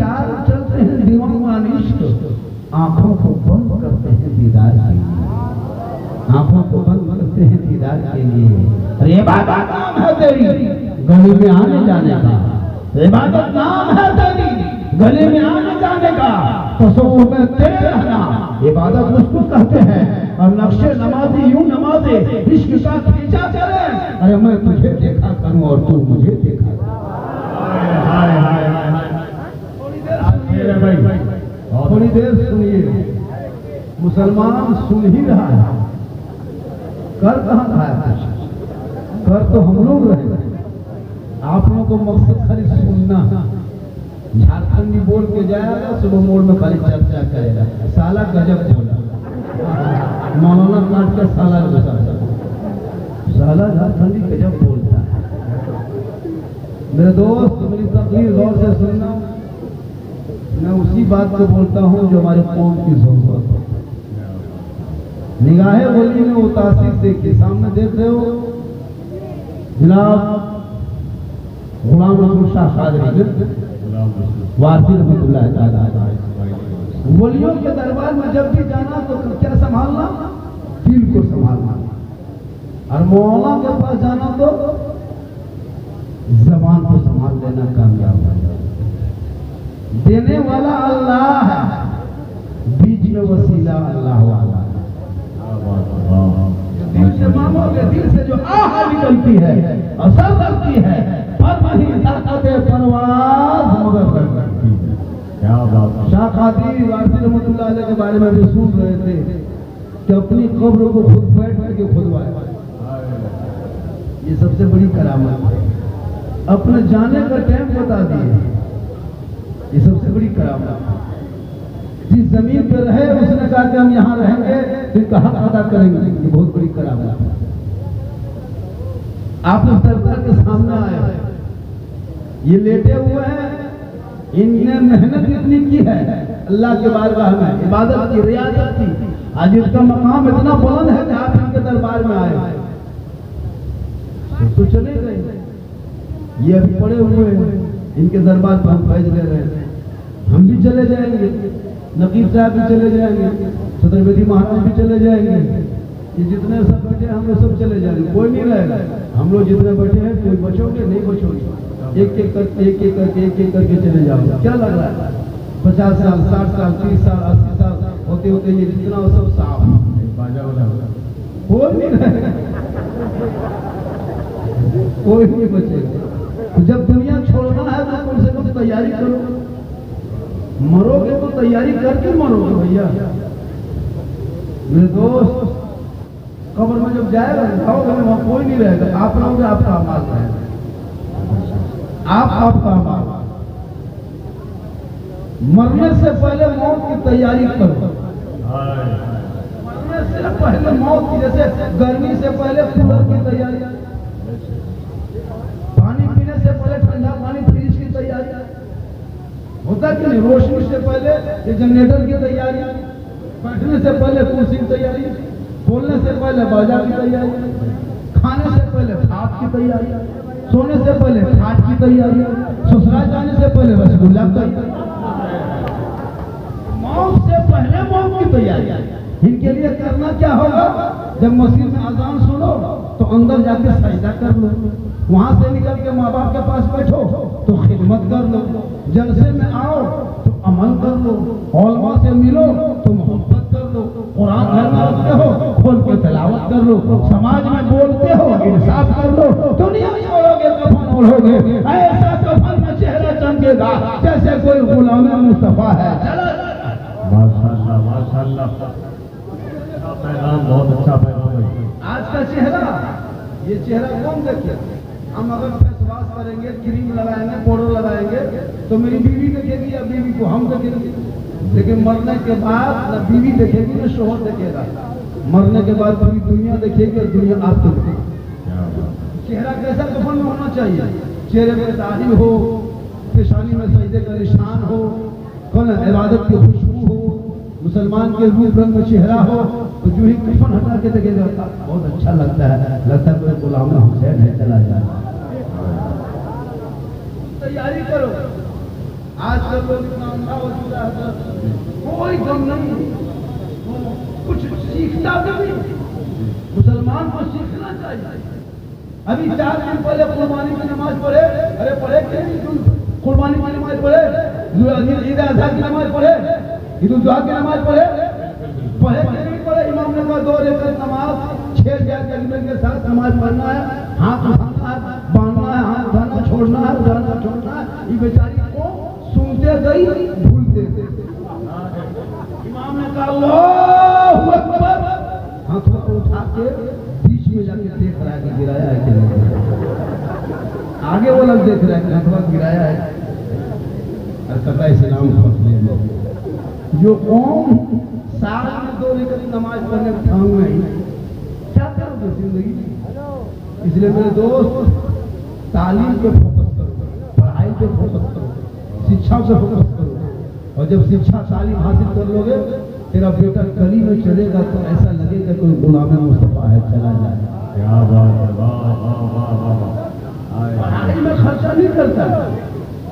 चाल चलते हैं दीवानिश्क, आंखों को बंद करते हैं दीदार के लिए, आंखों को बंद करते हैं दीदार के लिए। अरे इबादत नाम है तेरी गली में आने जाने का, इबादत नाम है तेरी गली में आने जाने का, तसव्वुफ में तेरे रहना इबादत उसको कहते हैं। और नक्शे नमाजी यूं नमाजे इश्क का खींचा चले, अरे मैं तुझे देखा करूं और तू मुझे देखा। हाय हाय हाय हाय, थोड़ी देर सुनिए, मुसलमान सुन ही रहा है, कर कहाँ खाया, कर तो हम लोग रहे। आप लोगों को मकसद खाली सुनना, झारखंडी बोल के जाएगा, सुबह मोड़ में खाली चर्चा करेगा, साला गजब बोला, मौलाना काट के साला घुसा, साला झारखंडी गजब बोलता है। मेरे दोस्त मेरी तकरीर गौर से सुनना, मैं उसी बात को बोलता हूँ जो हमारे कौम की जरूरत है। निगाहे बोली में उतासी देखिए, सामने देख रहे हो जनाब गुलाम रसूल शाह कादरी वासी रहमतुल्लाह ताला, वलियों के दरबार में जब भी जाना तो क्या संभालना, दिल को संभालना, और मौला के पास जाना तो जबान को संभाल लेना, कामयाब हो जाना। देने वाला अल्लाह है, बीच में वसीला अल्लाह वाला। दिल से मांगोगे, दिल से जो आह निकलती है, असर करती है, पर वही ताकत परवाज़ मगर करती है। क्या बात। शाह कादरी वासी रहमतुल्लाह अलैह के बारे में भी सुन रहे थे कि अपनी कब्र को खुद बैठ करके खुदवाए, ये सबसे बड़ी करामत है। अपने जाने का टाइम बता दिए, ये सबसे बड़ी करामत। जिस जमीन पे रहे उसने कहा कि हम यहाँ रहेंगे, इनका हक अदा करेंगे, ये बहुत बड़ी करामत है। आप लोग सरकार के सामने आए, ये लेटे हुए हैं, इनने मेहनत इतनी की है अल्लाह के बारगाह में, इबादत की, रियाजत की, आज इसका मकाम इतना बुलंद है कि आप इनके दरबार में आए तो चले गए। ये अभी पड़े हुए हैं, इनके दरबार पर हम फैज ले रहे हैं, हम भी चले जाएंगे, नकीब साहब भी चले जाएंगे, छत्रपति महाराज भी चले जाएंगे, ये जितने सब बैठे हैं हम लोग सब चले जाएंगे, कोई नहीं रहेगा। हम लोग जितने बैठे हैं कोई बचोगे नहीं बचोगे, एक एक करके चले जाओगे। क्या लग रहा है 50 साल 60 साल 30 साल 80 साल होते होते ये जितना वो सब साफ कोई नहीं रहेगा, कोई नहीं बचेगा। जब दुनिया छोड़ना है तो कम से कम तैयारी करो, मरोगे तो तैयारी करके मरोगे भैया। मेरे दोस्त कब्र में जब जाएगा जाओगे वहां कोई नहीं रहेगा, आप रहोगे, आपका अमाल रहेगा, आपका अमाल। मरने से पहले मौत की तैयारी करो, मरने से पहले मौत की, जैसे गर्मी से पहले कूलर की तैयारी, पानी पीने से पहले ठंडा पानी फ्रिज की तैयारी होता कि नहीं, रोशनी से पहले ये जनरेटर की तैयारी, बैठने से पहले कुर्सी की तैयारी, बोलने से पहले बाजा की तैयारी, खाने से पहले भात की तैयारी, सोने से पहले खाट की तैयारी, ससुराल जाने से पहले रसगुल्ला की तैयारी, मौत से पहले मौत की तैयारी। इनके लिए करना क्या होगा, जब मस्जिद में अजान सुनो तो अंदर जाके सजदा कर लो, वहां से निकल के माँ बाप के पास बैठो तो खिदमत कर लो, जलसे में आओ तो अमल कर लो, औलमा से मिलो तो मोहब्बत कर लो, कुरान घर में रखते हो खोल के तिलावत कर लो, समाज में बोलते हो इंसाफ कर लो, दुनिया छोड़ोगे कफन ओढ़ोगे, ऐसा कफन में चेहरा चमकेगा जैसे कोई गुलाम मुस्तफा है। माशाअल्लाह माशाअल्लाह, पैगाम बहुत अच्छा पैगाम है। आज का चेहरा, ये चेहरा कौन देखे? हम अगर फेस वॉश करेंगे, क्रीम लगाएंगे, पाउडर लगाएंगे तो मेरी बीवी देखेगी या बीवी को हम देखेंगे, लेकिन मरने के बाद न बीवी देखेगी न शोहर देखेगा, मरने के बाद पूरी दुनिया देखेगी और दुनिया आपको देखेगी। चेहरा कैसा कफन में होना चाहिए? चेहरे में दाढ़ी हो, पेशानी में सजदे का निशान हो, इबादत की खुशबू हो, मुसलमान के रूप रंग में चेहरा हो, तो जो ही कफन हटा के देखेगा बहुत अच्छा लगता है, लगता है कोई गुलाम हुसैन है चला जाए। तैयारी करो, आजकल लोग इतना अंधा हो चुका है, कोई गम नहीं, कुछ सीखता भी नहीं। मुसलमान को सीखना चाहिए। अभी 4 दिन पहले कुर्बानी की नमाज पढ़े, अरे पढ़े कि नहीं? कुर्बानी की नमाज पढ़े, ईद अज़हा की नमाज पढ़े, ईद उल जुहा की नमाज पढ़े कि नहीं पढ़े? इमाम ने कहा 2 रकात नमाज 6 तकबीर के साथ नमाज पढ़ना है, हाथ उठाना है, बांधना है, हाथ उठाना छोड़ना है, उठाना छोड़ना है। ये बेचारी को सुनते गई भूलते गई। इमाम ने कहा अल्लाहु अकबर, हाथों को उठा के बीच में जाके देख रहा है कि गिराया है कि नहीं। आगे वो लोग देख रहे हैं कि हाथों गिराया है। और कहता है इस्लाम जो कौम साल में 2 रकात नमाज पढ़ने ठांग नहीं, क्या करोगे जिंदगी में? इसलिए मेरे दोस्त, तालीम पे फोकस करो, पढ़ाई पे फोकस करो, शिक्षा पे फोकस करो। और जब शिक्षा तालीम हासिल कर लोगे, तेरा बेटा गली में चलेगा तो ऐसा लगेगा कोई गुलाम मुस्तफा है, चला जाए। क्या बात है, वाह वाह वाह वाह। पढ़ाई में खर्चा नहीं करता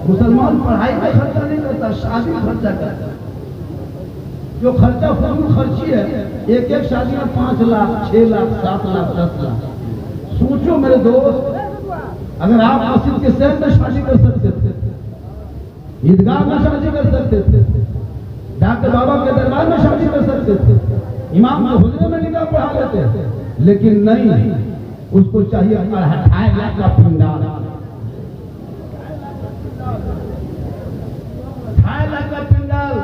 मुसलमान, पढ़ाई में खर्चा नहीं करता, शादी में खर्चा करता। जो खर्चा फजूल खर्ची है, एक शादी में 5 लाख 6 लाख 7 लाख 10 लाख। सोचो मेरे दोस्त, अगर आप मस्जिद के शहर में शादी कर सकते थे, ईदगाह में शादी कर सकते थे, डॉक्टर बाबा के दरबार में शादी कर सकते थे, इमाम के हुजरे में निकाह पढ़ा लेते थे, लेकिन नहीं, उसको चाहिए 2.5 लाख का पंडाल, 2.5 लाख का पंडाल।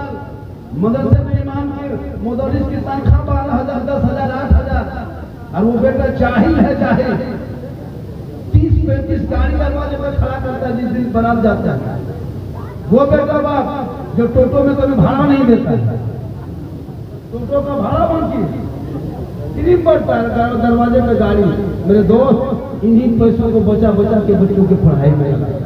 मदरसे में इमाम की मुदर्रिस की तनख्वाह 12,000 10,000 8,000। और वो बेटा जाहिल है, जाहिल 30-35 गाड़ी दरवाजे पर खड़ा करता है जिस दिन बारात जाता है। वो बेटा बाप जो टोटो में कभी भाड़ा नहीं देता, टोटो का भाड़ा बाकी इन्हीं पड़ता है दरवाजे पे गाड़ी। मेरे दोस्त, इन्हीं पैसों को बचा बचा के बच्चों की पढ़ाई में लगाया।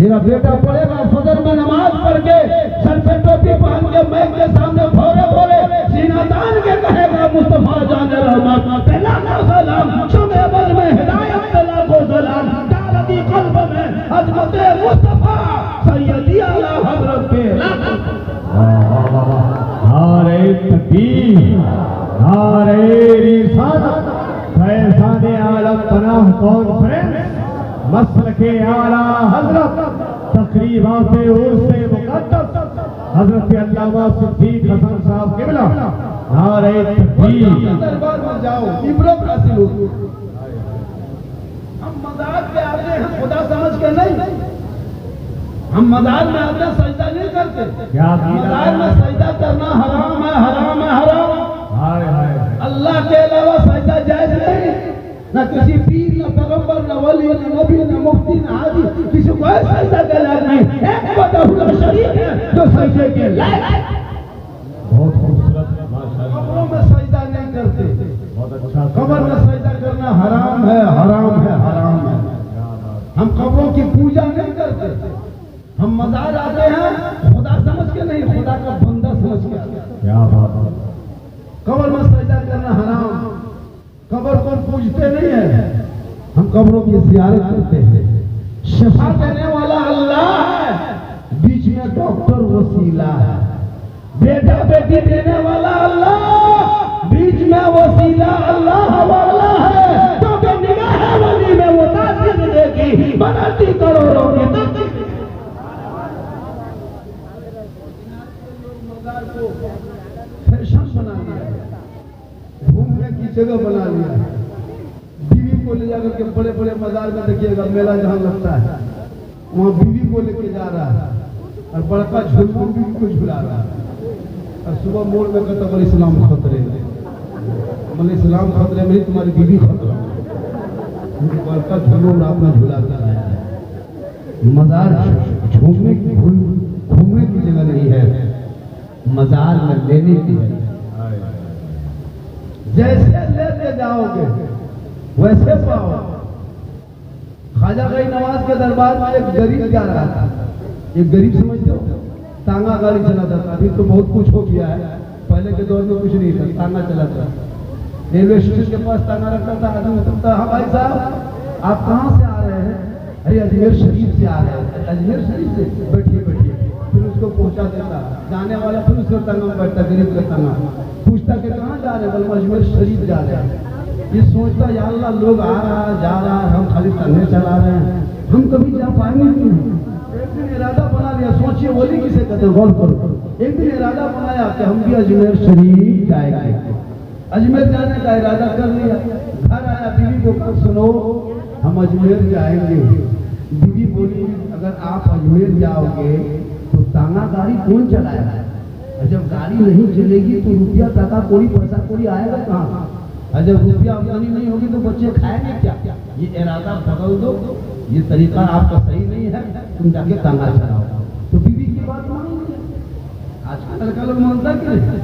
मेरा बेटा पढ़ेगा फजर में नमाज पढ़ के, सर पे टोपी पहन के मैक के सामने भोरे भोरे सीना तान के कहेगा मुस्तफा जाने रहमत पहला सलाम, शुमे बल में हिदायत तला को सलाम, डालती कल्ब में अजमत मुस्तफा सैयदी आला हजरत पे। नारे तकबीर, नारे रिसालत, फैज़ाने आलम पनाह कॉन्फ्रेंस, मसलके आला हजरत, तकरीबात उर्स मुक़द्दस हजरत अल्लामा सिद्दीक हसन साहब क़िबला। नारे तकबीर। दरबार में जाओ, इबरत हासिल होगी। हम मज़ार पे आते हैं खुदा समझ के नहीं, हम मज़ार में आते हैं सजदा नहीं करते। मज़ार में सजदा करना हराम है, हराम है, हराम। अल्लाह के अलावा सजदा जायज नहीं। न किसी पीर, न पैगंबर, न वली, न नबी, न मुफ्ती, न हाजी, किसी को सजदा के लायक नहीं। एक वहदहुल शरीक है जो सजदे के लायक है। बहुत खूबसूरत, माशाअल्लाह। कब्रों में सजदा नहीं करते, बहुत अच्छा। कब्र में सजदा करना हराम है, हराम है, हराम है। हम कब्रों की पूजा नहीं करते। हम मज़ार आते हैं खुदा समझ के नहीं, खुदा का बंदा समझ के। क्या बात है। कब्र में सजदा करना हराम। कब्र को पूजते नहीं है, हम कब्रों की ज़ियारत करते हैं। शिफा देने वाला अल्लाह है, बीच में डॉक्टर वसीला है। बेटा बेटी देने वाला अल्लाह, बीच में वसीला अल्लाह वाला है। तो जो निगाह वली में वो तासीर देगी, बनाती करोड़ों की तकदीर। फैशन बना लिया, घूमने की जगह बना लिया। बीवी को ले जाकर के बड़े बड़े बाजार में देखिएगा, मेला जहाँ लगता है वहाँ बीवी को लेके जा रहा है और बड़का झुलमुल बीवी को झुला रहा है। और सुबह मोड़ में कहता बोले इस्लाम खतरे में, बोले इस्लाम खतरे में, तुम्हारी बीवी खतरा। बड़का झुलमुल अपना झुला कर आया है। मजार घूमने की जगह नहीं है, मजार में लेने की है। जैसे लेते जाओगे वैसे पाओ। ख्वाजा गई नवाज के दरबार में एक गरीब जा रहा था। एक गरीब समझते हो, तांगा गाड़ी चलाता था। अभी तो बहुत कुछ हो गया है, पहले के दौर में कुछ नहीं था, तांगा चलाता। रेलवे स्टेशन के पास तांगा रखता था, आदमी पूछता हाँ भाई साहब आप कहाँ से आ रहे हैं? अरे अजमेर शरीफ से आ रहे हैं, अजमेर शरीफ से, बैठिए बैठिए। फिर उसको पहुंचा देता, जाने वाला फिर उसका तंगा में बैठता, गरीब का तंगा, पूछता कि कहाँ जा रहे हैं, बोले अजमेर शरीफ जा रहे हैं। ये सोचता या अल्लाह लोग आ रहा है जा रहा है, हम खाली तंगे चला रहे हैं, हम कभी जा पाएंगे क्यों? एक दिन इरादा बना लिया, सोचिए बोली किसे कहते हैं, गौर करो। एक दिन इरादा बनाया कि हम भी अजमेर शरीफ जाएंगे। अजमेर जाने का इरादा कर लिया, घर आया, बीवी को कहा सुनो हम अजमेर जाएंगे। बीवी बोली अगर आप अजमेर जाओगे तो तांगा गाड़ी कौन चलाएगा? और जब गाड़ी नहीं चलेगी तो रुपया टाका कोई पैसा कोई आएगा कहाँ? और जब रुपया आमदनी नहीं होगी तो बच्चे खाएंगे क्या? ये इरादा बदल दो, ये तरीका आपका सही नहीं है, तुम जाके तांगा चलाओ। तो बीवी की बात मानेंगे? आजकल का लोग मानता कि नहीं?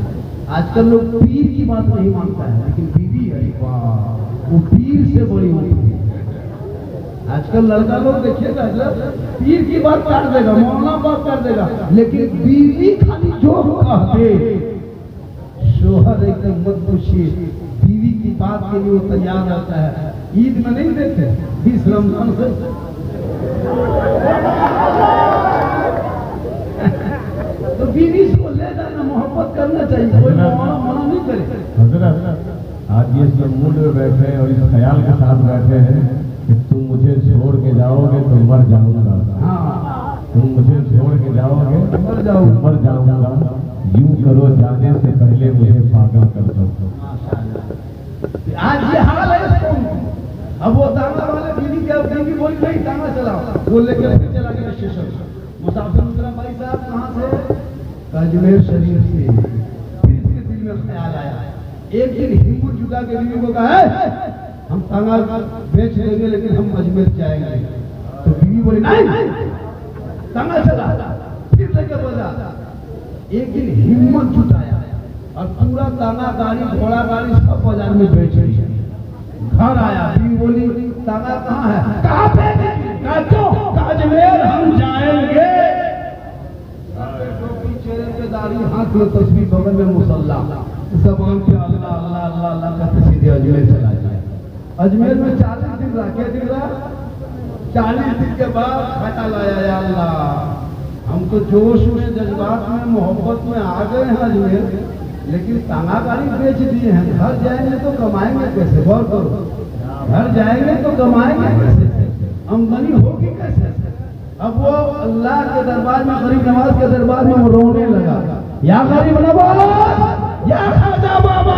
आजकल लोग पीर की बात नहीं मानता है, लेकिन बीवी अरे वाह वो पीर से बड़ी होती है। आजकल लड़का लोग देखिएगा पीर की बात काट देगा, मौलाना बात काट देगा, लेकिन बीवी खाली जो कहते शोहर एकदम मत पूछिए, बीवी की बात के लिए वो तैयार रहता है। ईद में नहीं देखे 20 रमजान से तो बीवी को ले जाना, मोहब्बत करना चाहिए, कोई मना नहीं करे। हजरत आज ये सब मूड में बैठे और इस ख्याल के साथ बैठे हैं कि तुम मुझे छोड़ के जाओगे तो मर जाऊंगा। हाँ तुम मुझे छोड़ के जाओगे मर जाओ, मर जाऊंगा। यूं करो जाने से पहले मुझे पागल कर दो। आज ये हाल है इसको। अब वो तांगा वाले बीवी बोली नहीं तांगा चलाओ, वो लेकर फिर चला गया स्टेशन। मुसाफिर उतरा, भाई साहब कहाँ से? अजमेर शरीफ से। फिर इसके दिल में ख्याल आया, एक दिन हिम्मत जुटा के बीवी को कहा है हम तांगा बेच देंगे लेकिन हम अजमेर जाएंगे। तो बीवी बोली नहीं तांगा चला, फिर लेके बोला। एक दिन हिम्मत जुटाया और पूरा तांगा गाड़ी घोड़ा गाड़ी सब बाजार में बेच दी। घर आया, बीवी बोली तांगा कहाँ है? कहाँ पे? अजमेर हम जाएंगे। चेहरे पे दाढ़ी, हाथ में तस्वीर, बगल में मुसल्ला, जबान पे अल्लाह अल्लाह अल्लाह अल्लाह कहते सीधे अजमेर चला जाए। अजमेर में 40 दिन रहा, क्या दिन रहा? 40 दिन के बाद ख्याल आया या अल्लाह हम तो जोश में जज्बात में मोहब्बत में आ गए हैं अजमेर, लेकिन तांगा गाड़ी बेच दिए हैं। घर जाएंगे तो कमाएंगे कैसे? गौर करो, घर जाएंगे तो कमाएंगे कैसे? आमदनी होगी कैसे? अब वो अल्लाह के दरबार में, गरीब नवाज के दरबार में वो रोने लगा, या गरीब नवाज या खाजा बाबा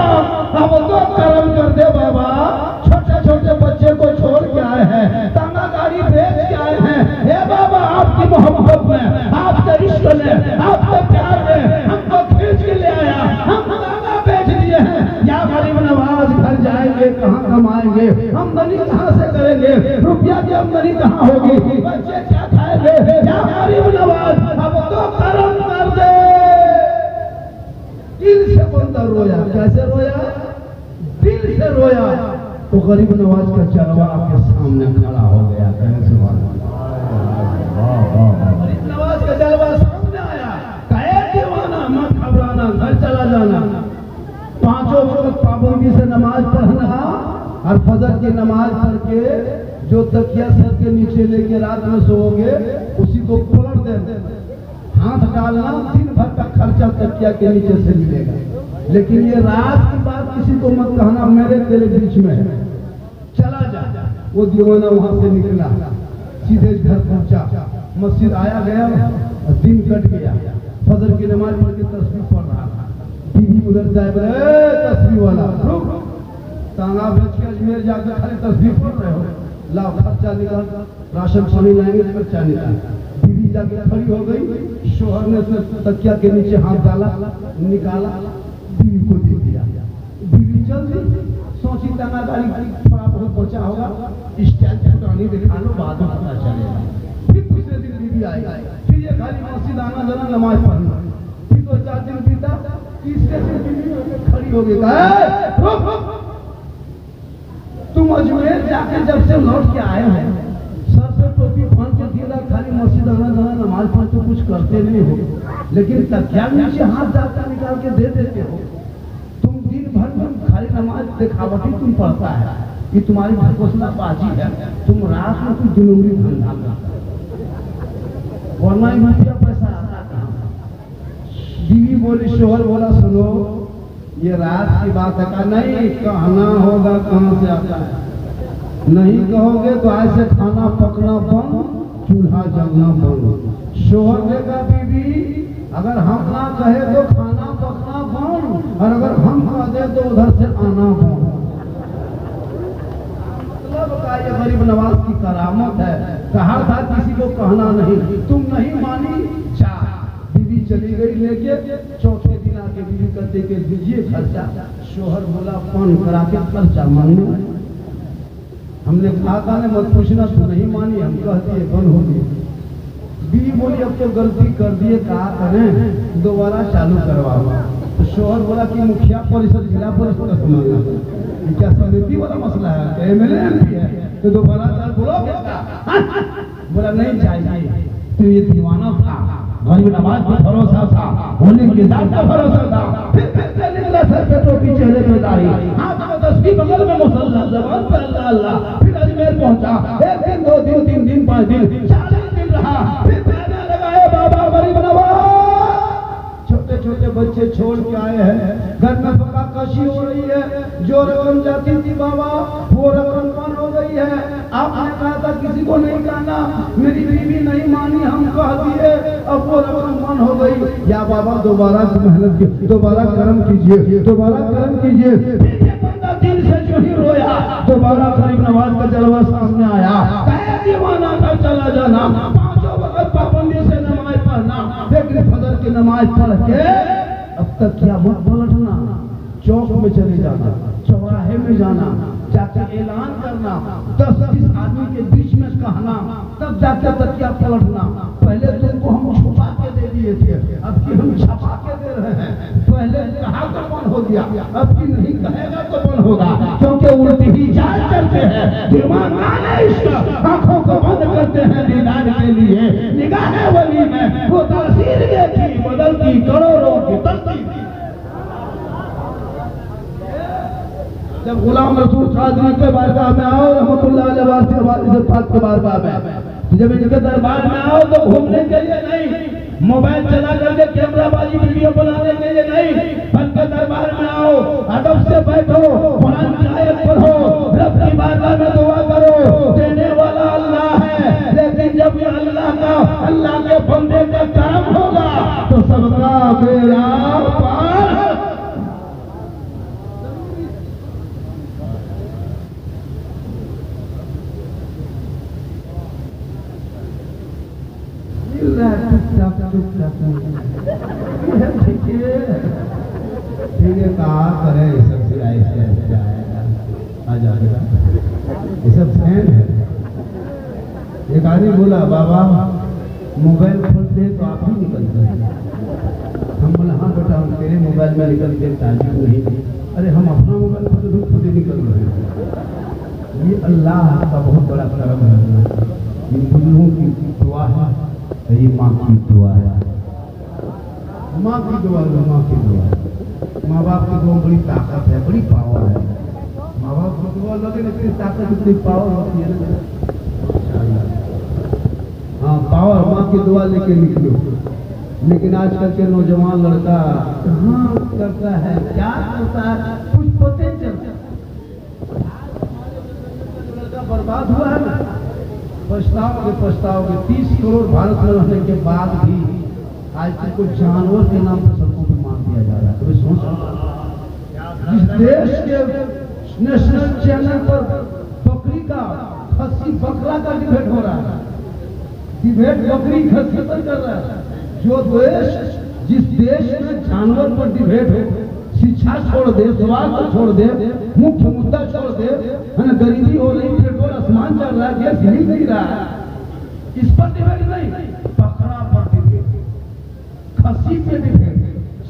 अब तो करम कर दे बाबा, छोटे छोटे बच्चे को छोड़ के आए हैं, तांगा गाड़ी बेच के आए हैं। हे बाबा आपकी मोहब्बत में, आपके इश्क में, आपके प्यार में हमको खींच के ले आया, हम तांगा बेच दिए हैं। या गरीब नवाज घर जाएंगे कहाँ कमाएंगे? आमदनी कहाँ से करेंगे? रुपया की आमदनी कहाँ होगी? बच्चे क्या खाएंगे? या गरीब नवाज अब तो करम कर दे। दिल से बंदा रोया, कैसे रोया? दिल से रोया। तो गरीब नवाज का जलवा आपके सामने खड़ा हो गया। गरीब नवाज का जलवा सामने आया, कहे दीवाना मत घबराना, घर चला जाना, 5 वक्त पाबंदी से नमाज पढ़ना और फजर की नमाज पढ़ के जो तकिया सर के नीचे लेके रात में सोओगे उसी को पलट देना, हाथ डालना, दिन भर का खर्चा तकिया के नीचे से मिलेगा। लेकिन ये रात की बात किसी को मत कहना, मेरे तेरे बीच में है, चला जा। वो दीवाना वहां से निकला, सीधे घर पहुंचा, मस्जिद आया गया और दिन कट गया। फजर की नमाज पढ़ के तस्बीह पढ़ रहा था, बीवी उधर जाए, बोले तस्बीह वाला रुक, तांगा बेच के अजमेर जाकर खाली तस्बीह पढ़ रहे हो, लाओ खर्चा निकाल, राशन पानी लाएंगे, खर्चा निकाल। बीवी जाके खड़ी हो गई, शोहर ने तकिया के नीचे हाथ डाला, निकाला, बीवी को दे दिया। बीवी चल दी, सोची तांगा गाड़ी थोड़ा बहुत बचा होगा, स्टैंड फुटानी दिखा लो, बाद में पता चलेगा। फिर दूसरे दिन बीवी आई, फिर ये खाली मस्जिद आना जाना, नमाज पढ़ना। फिर 2-4 दिन बीता, तीसरे दिन बीवी खड़ी हो गई, तुम अजमेर जाके जब से लौट के आए हैं, सर पे टोपी बांध के दिया, खाली मस्जिद आना जाना, नमाज पढ़ तो कुछ करते नहीं हो, लेकिन तकिया नीचे हाथ जाकर निकाल के दे देते हो। तुम दिन भर में खाली नमाज दिखावटी तुम पढ़ता है, ये तुम्हारी ढकोसला बाजी है, तुम रात में कुछ दिनोरी धंधा करते वरना ही रुपया पैसा आता कहाँ। बीवी बोली, शोहर बोला सुनो ये रात की बात है। कहा नहीं, कहना होगा कहाँ से आता है, नहीं कहोगे तो आज से खाना पकना बंद, चूल्हा जलना बंद। शोहर ने कहा बीवी अगर हम ना कहे तो खाना पकना बंद, और अगर हम कह दे तो उधर से आना बंद। मतलब का ये गरीब नवाज की करामत है। कहा था किसी को कहना नहीं, तुम नहीं मानी, जा। बीवी चली गई लेके, चौथे दिन आके बीवी कहते के दीजिए खर्चा। शोहर बोला फोन करा के खर्चा मांगने। हमने कहा ने मत पूछना, तो नहीं मानी, हम कहते बंद हो गई। बीवी बोली अब तो गलती कर दिए, कहा करें दोबारा चालू करवाओ। तो शोहर बोला कि मुखिया परिषद जिला परिषद का मांगना, क्या समिति वाला मसला है, एमएलए एमपी है, तो दोबारा चाल बोलोगे क्या? बोला नहीं चाहिए। तो ये दीवाना था, गरीब नवाज पर भरोसा था, होने के साथ का भरोसा था। फिर निकला सर पे टोपी, चेहरे पे दाढ़ी, हाथ में तस्बीह, बगल में मुसल्ला, ज़बान पे अल्लाह अल्लाह। फिर अजमेर पहुंचा, 1 दिन 2 दिन 3 दिन 5 दिन 40 दिन रहा। फिर कहने लगा ए बाबा गरीब नवाज, छोटे छोटे बच्चे छोड़ के आए हैं, घर में पका कशी हो रही है, जो रकम जाती थी बाबा वो रकम बंद हो गई है। आपने कहा था किसी को नहीं कहना, मेरी बीवी नहीं मानी, हम कह दिए, अब वो रकम बंद हो गई। या बाबा दोबारा मेहनत की, दोबारा कर्म कीजिए, दोबारा कर्म कीजिए। 15 दिन से जो ही रोया, दोबारा गरीब नवाज का जलवा सामने आया। कहे दीवाना था चला जाना, 5 वक्त पाबंदी से नमाज पढ़ना, लेकिन फजर की नमाज पढ़ के अब तक क्या मत पलटना, चौक में चले जाना, चौराहे में जाना, जाके ऐलान करना, 10-20 आदमी के बीच में कहना, तब जाके तकिया पलटना। पहले तुमको हम छुपा के दे दिए थे, अब की हम छपा के दे रहे हैं। पहले कहा तो बंद हो गया, अब की नहीं कहेगा तो बंद होगा, क्योंकि उल्टी ही चाल चलते हैं। दीवाना इश्क आंखों को बंद करते हैं दीदार के लिए, निगाह वली में वो तासीर देखी बदलती करोड़ों की तस्वीर। जब गुलाम रसूल कादरी के बारगाह में आओ, रहमतुल्लाह अलैहि के बारगाह में, जब इनके दरबार में आओ तो घूमने के लिए नहीं, मोबाइल चला करके कैमराबाजी वीडियो बनाने के लिए नहीं, उनके दरबार में आओ, अदब से बैठो, कुरान की आयत पढ़ो, रब की बारगाह में दुआ करो। देने वाला अल्लाह है, लेकिन जब ये अल्लाह के बंदे का काम होगा तो सबका बेड़ा पार। ठीक है, कहा करे ये सब फिर ऐसे ऐसे आएगा, आ जाएगा, ये सब फैन है। एक आदमी बोला बाबा मोबाइल खोलते हैं तो आप ही निकलते हैं। हम बोला हाँ बेटा हम तेरे मोबाइल में निकलते ताजुब नहीं, अरे हम अपना मोबाइल खोलते तो खुद ही निकल रहे हैं। ये अल्लाह का बहुत बड़ा करम है, इन बुजुर्गों की दुआ है, ये माँ की दुआ है, माँ की दुआ है, माँ की दुआ है। माँ बाप की दुआ बड़ी ताकत है, बड़ी पावर है। माँ बाप की दुआ लगे ना, इतनी ताकत इतनी पावर होती है ना। हाँ पावर, माँ की दुआ लेके निकलो। लेकिन आजकल के नौजवान लड़का कहाँ करता है, क्या करता है, कुछ पते चलता, लड़का बर्बाद हुआ है ना। पछताओगे 30 करोड़ भारत में रहने के बाद भी आज तक को जानवर के नाम पर सबको भी मार दिया जा रहा है। तो सोचो, जिस देश के नेशनल चैनल पर बकरी का, खस्सी बकरा का डिबेट हो रहा है, डिबेट बकरी खस्सी पर कर रहा है। जो देश, जिस देश में जानवर पर डिबेट हो, शिक्षा छोड़ दे, स्वास्थ्य छोड़ दे, मुख्य मुद्दा छोड़ दे, है ना, गरीबी हो रही, पेट्रोल आसमान चल रहा है, गैस नहीं रहा है, इस पर डिबेट नहीं, बकरा पर डिबेट, खस्सी पे डिबेट,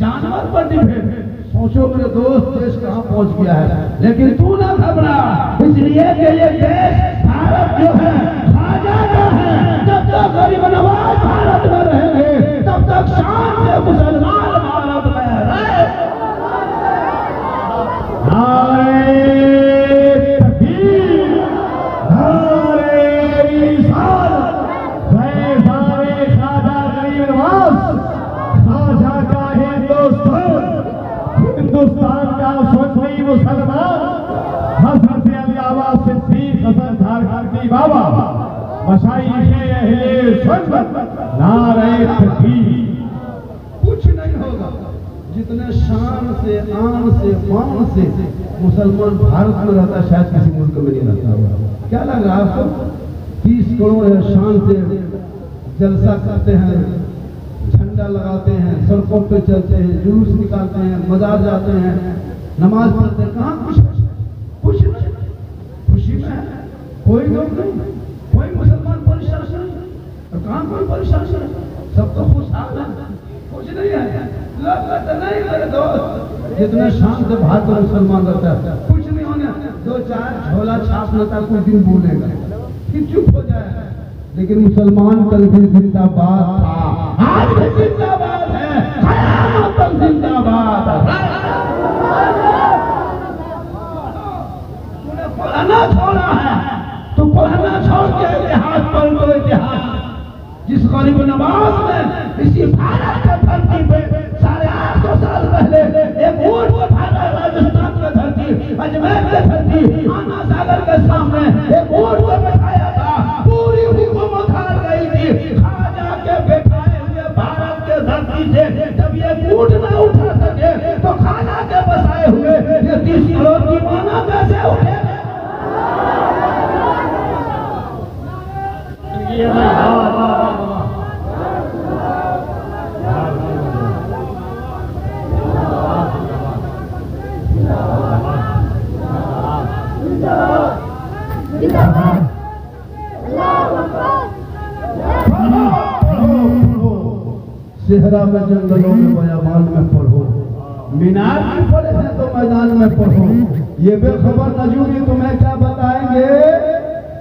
जानवर पर डिबेट। सोचो मेरे दोस्त देश कहाँ पहुंच गया है। लेकिन तू ना घबरा, इसलिए कि ये देश भारत जो है आजाद है। जब तक गरीब नवाज भारत में रहेंगे तब तक शान से मुसलमान भारत में रहे। बसाई है अहले सुन्नत नारे तकबीर। कुछ नहीं होगा जितने शान से आन से मान से मुसलमान भारत में रहता शायद किसी मुल्क में नहीं रहता होगा। क्या लग रहा है आपको? 30 करोड़ है, शान से जलसा करते हैं, झंडा लगाते हैं, सड़कों पे चलते हैं, जुलूस निकालते हैं, मजार जाते हैं, नमाज पढ़ते हैं। कहाँ कुछ नहीं, खुशी में है कोई लोग नहीं, कोई मुसलमान परेशान नहीं, और कहाँ कोई परेशान नहीं, सब तो खुशहाल है, कुछ नहीं है। नहीं मेरे दोस्त, जितने शान से भारत में मुसलमान रहता है कुछ नहीं होने, 2-4 झोला छाप लेता कोई दिन बोलेगा कि चुप हो जाए, लेकिन मुसलमान कल भी जिंदाबाद था, आज भी जिंदाबाद है, क़यामत तक जिंदाबाद है। तूने पढ़ना छोड़ा है, तू पढ़ना छोड़ के इतिहास पढ़ लो। इतिहास जिस गरीब नवाज ने इसी भारत के धरती पे 850 साल पहले एक ऊंट उठाकर राजस्थान की धरती, अजमेर की धरती, आना सागर के सामने एक ऊंट को बैठाया था, पूरी हुकूमत हार गई थी। खाजा के बैठाए हुए भारत के धरती से जब ये ऊंट न उठा सके तो खाजा के बसाए हुए ये 30 करोड़ दीवाना कैसे उठे? सेहरा में, जंगलों में, बयाबान में पढ़ो, मीनार में पढ़े हैं तो मैदान में पढ़ो। ये बेखबर नजूमी तुम्हें क्या बताएंगे,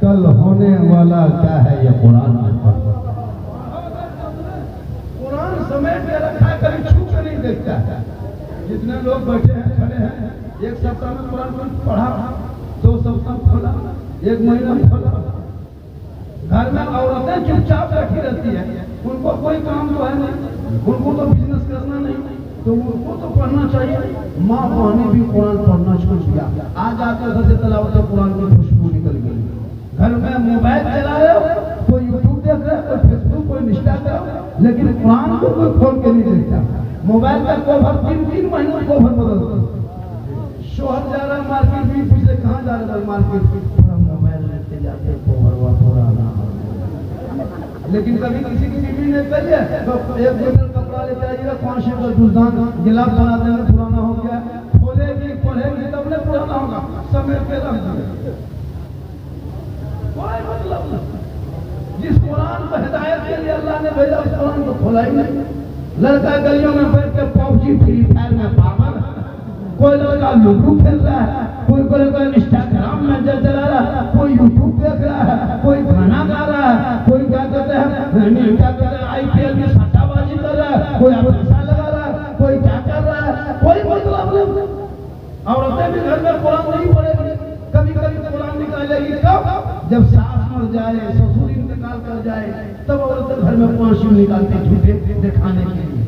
कल होने वाला क्या है ये कुरान में पढ़ो। कुरान समेट के रखा है, कभी छू के नहीं देखता है। जितने लोग बैठे हैं, खड़े हैं, एक सप्ताह में कुरान को पढ़ा, 2 सप्ताह खोला, 1 महीना खोला। घर में औरतें चुपचाप बैठी रहती है, उनको कोई काम तो है नहीं, उनको तो बिजनेस करना नहीं, तो उनको तो पढ़ना चाहिए। माँ बहने भी कुरान पढ़ना छोड़ दिया, आज आकर घर से तलावत कुरान की खुशबू निकल गई। घर में मोबाइल चला रहे हो, कोई यूट्यूब देख रहे हो, कोई फेसबुक, कोई इंस्टाग्राम, लेकिन कुरान को कोई खोल के नहीं देखता। मोबाइल का कवर 3-3 महीनों कवर बदलता। शोहर जा रहा मार्केट में, पूछे कहाँ जा रहा मार्केट, पूरा मोबाइल लेते जाते कवर पुराना। लेकिन कभी किसी की बीवी ने कही है तो 1 मीटर कपड़ा लेते आइएगा, 500 का दुकान गिलास बना देने, पुराना हो गया, खोलेगी पढ़ेगी तब ने पुराना होगा, समय पे रख दिया। कोई मतलब नहीं। जिस कुरान को हिदायत के लिए अल्लाह ने भेजा उस कुरान को खोला ही नहीं। लड़का गलियों में बैठ के पबजी, फ्री फायर में पागल, कोई लड़का लूडो खेल रहा है, कोई लड़का इंस्टाग्राम में चला रहा है, कोई यूट्यूब देख रहा है, कोई गाना गा रहा है, कोई क्या कहते हैं IPL में सट्टाबाजी कर रहा है, कोई पैसा लगा रहा है, कोई क्या कर रहा है, कोई मतलब नहीं। औरतें भी घर में कुरान नहीं पढ़ेगी, कभी कभी कुरान निकालेगी कब, जब सास मर जाए, ससुर इंतकाल कर जाए, तब औरतें घर में 5 निकालती झूठे दिखाने के लिए,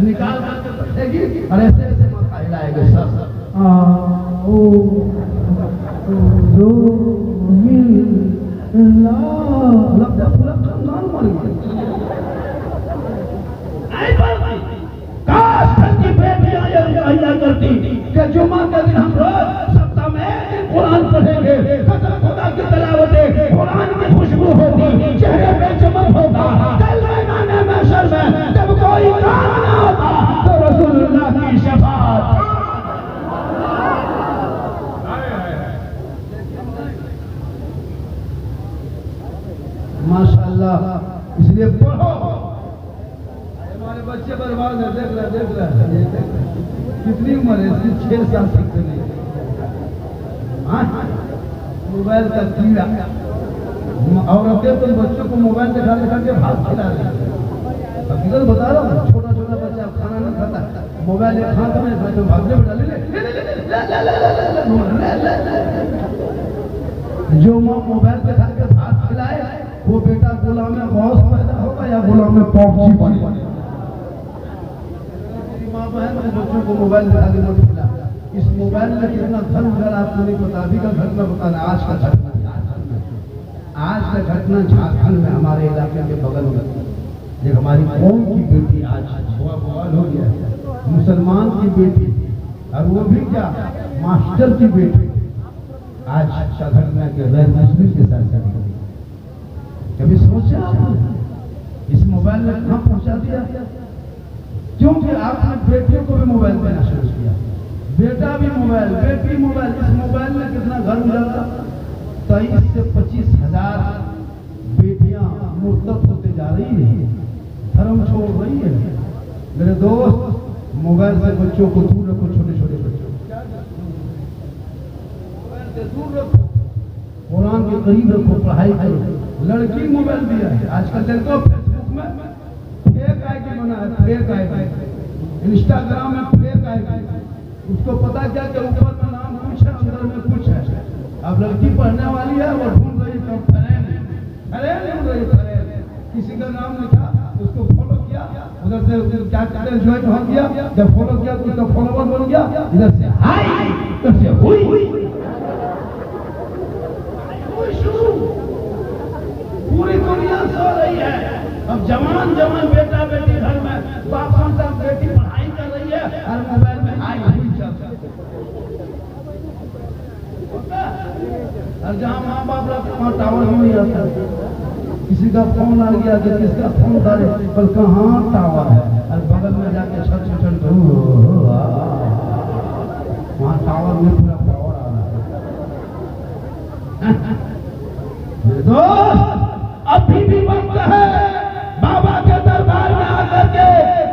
निकाल करके बैठेगी और ऐसे ऐसे माथा हिलाएगा सब। लगता पूरा खानदान मर गया। काश की बेटियां ये करती कि जुम्मा के दिन हम रोज सप्ताह में एक दिन कुरान पढ़ेंगे, कसम खुदा की तलावतें, कुरान की खुशबू होती, चेहरे पे चमक होता, कल मैदान महशर में जब कोई काम ना होता तो रसूलुल्लाह की शफाअत। माशाअल्लाह, इसलिए पढ़ो। हमारे बच्चे बर्बाद है, देख रहे कितनी उम्र है इसकी, 6 साल सीखते नहीं। मोबाइल का कीड़ा, औरतें तो बच्चों को मोबाइल दिखा दिखा के भात खिला रही है। हकीकत बता रहा हूँ, छोटा छोटा बच्चा खाना नहीं खाता, मोबाइल एक हाथ में बच्चे भागने में डाले, जो माँ मोबाइल दिखा के भात खिलाए वो बेटा गुलाम में गौस पैदा होगा या गुलाम में पॉपजी बनेगा। माँ बहन के बच्चों को मोबाइल दिखा के मत खिला। इस मोबाइल में कितना धन घर आपको नहीं पता, अभी का घर में बताना, आज का घर आज का घटना झारखंड में हमारे इलाके के बगल में एक हमारी कौम की बेटी आज बवाल हो गया है, मुसलमान की बेटी, और वो भी क्या मास्टर की बेटी आज का घटना के गैर मुस्लिम के साथ शादी कर दी। कभी सोचा इस मोबाइल ने कहाँ पहुंचा दिया? क्योंकि आपने बेटियों को भी मोबाइल देना शुरू किया, बेटा भी मोबाइल, बेटी मोबाइल। इस मोबाइल में कितना घर उजाड़ा, 23 से 25 हजार बेटियां मुर्तद होते जा रही है, धर्म छोड़ रही है। मेरे दोस्त, मोबाइल से बच्चों को दूर रखो, छोटे छोटे बच्चों मोबाइल से दूर रखो, कुरान के करीब रखो, पढ़ाई करो। लड़की मोबाइल दिया है आजकल, देखो फेसबुक में फेक आईडी बना है, फेक आईडी, इंस्टाग्राम में फेक आईडी। उसको पता क्या कि ऊपर में नाम कुछ है, अंदर में कुछ है। अब लड़की पढ़ने वाली है, वो ढूंढ रही है फरेल ढूंढ रही है, किसी का नाम लिखा, उसको फॉलो किया, उधर से क्या कहते हैं ज्वाइन हो गया, जब फॉलो किया तो उसका फॉलोवर बन गया, इधर से हाय, इधर से हुई। पूरी दुनिया सो रही है। अब जवान बेटा बेटी घर में, बाप संतान बेटी पढ़ाई कर रही है और मोबाइल में हाय हुई चल रही है। और जहाँ माँ बाप रहते वहाँ टावर भी नहीं आता। किसी का फोन आ गया कि किसका फोन डाले, पर कहाँ टावर है, और बगल में जाके छठ वहाँ टावर में पूरा पावर आ रहा है। दोस्त, अभी भी वक्त है बाबा के दरबार में आकर के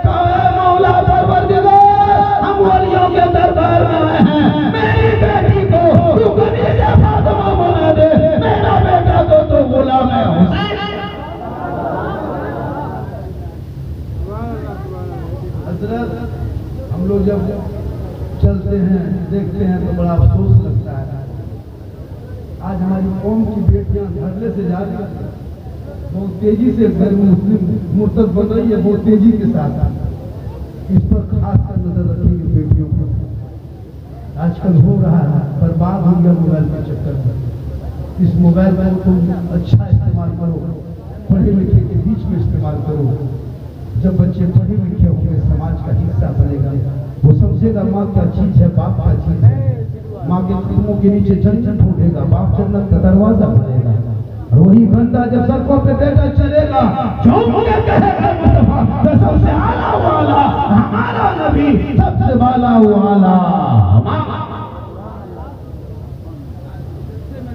कहे मौला परवरदिगार, हम वलियों के दरबार में आए हैं, मेरी बेटी को तू कलीजा फातिमा बना दे, मेरा बेटा तो गुलाम है हुसैन। हजरत, हम लोग जब चलते हैं देखते हैं तो बड़ा अफसोस लगता है। आज हमारी कौम की बेटियां धरने से जा रही है, बहुत तेजी से गैर मुस्लिम मुर्तद बन रही है, बहुत तेजी के साथ। इस पर खास कर नजर रखेंगे बेटियों को। आजकल हो रहा है, बर्बाद हो गया मोबाइल के चक्कर में। इस मोबाइल को तुम अच्छा इस्तेमाल करो, पढ़े लिखे के बीच में इस्तेमाल करो। जब बच्चे पढ़े लिखे होंगे, समाज का हिस्सा बनेगा, वो समझेगा माँ क्या चीज है, बाप क्या चीज है। माँ के कदमों के नीचे जन्नत ढूंढेगा, बाप जन्नत का दरवाजा बनेगा। और वही बंदा जब सड़कों पे बेटा चलेगा, सबसे आला वाला हमारा नबी, सबसे वाला वाला।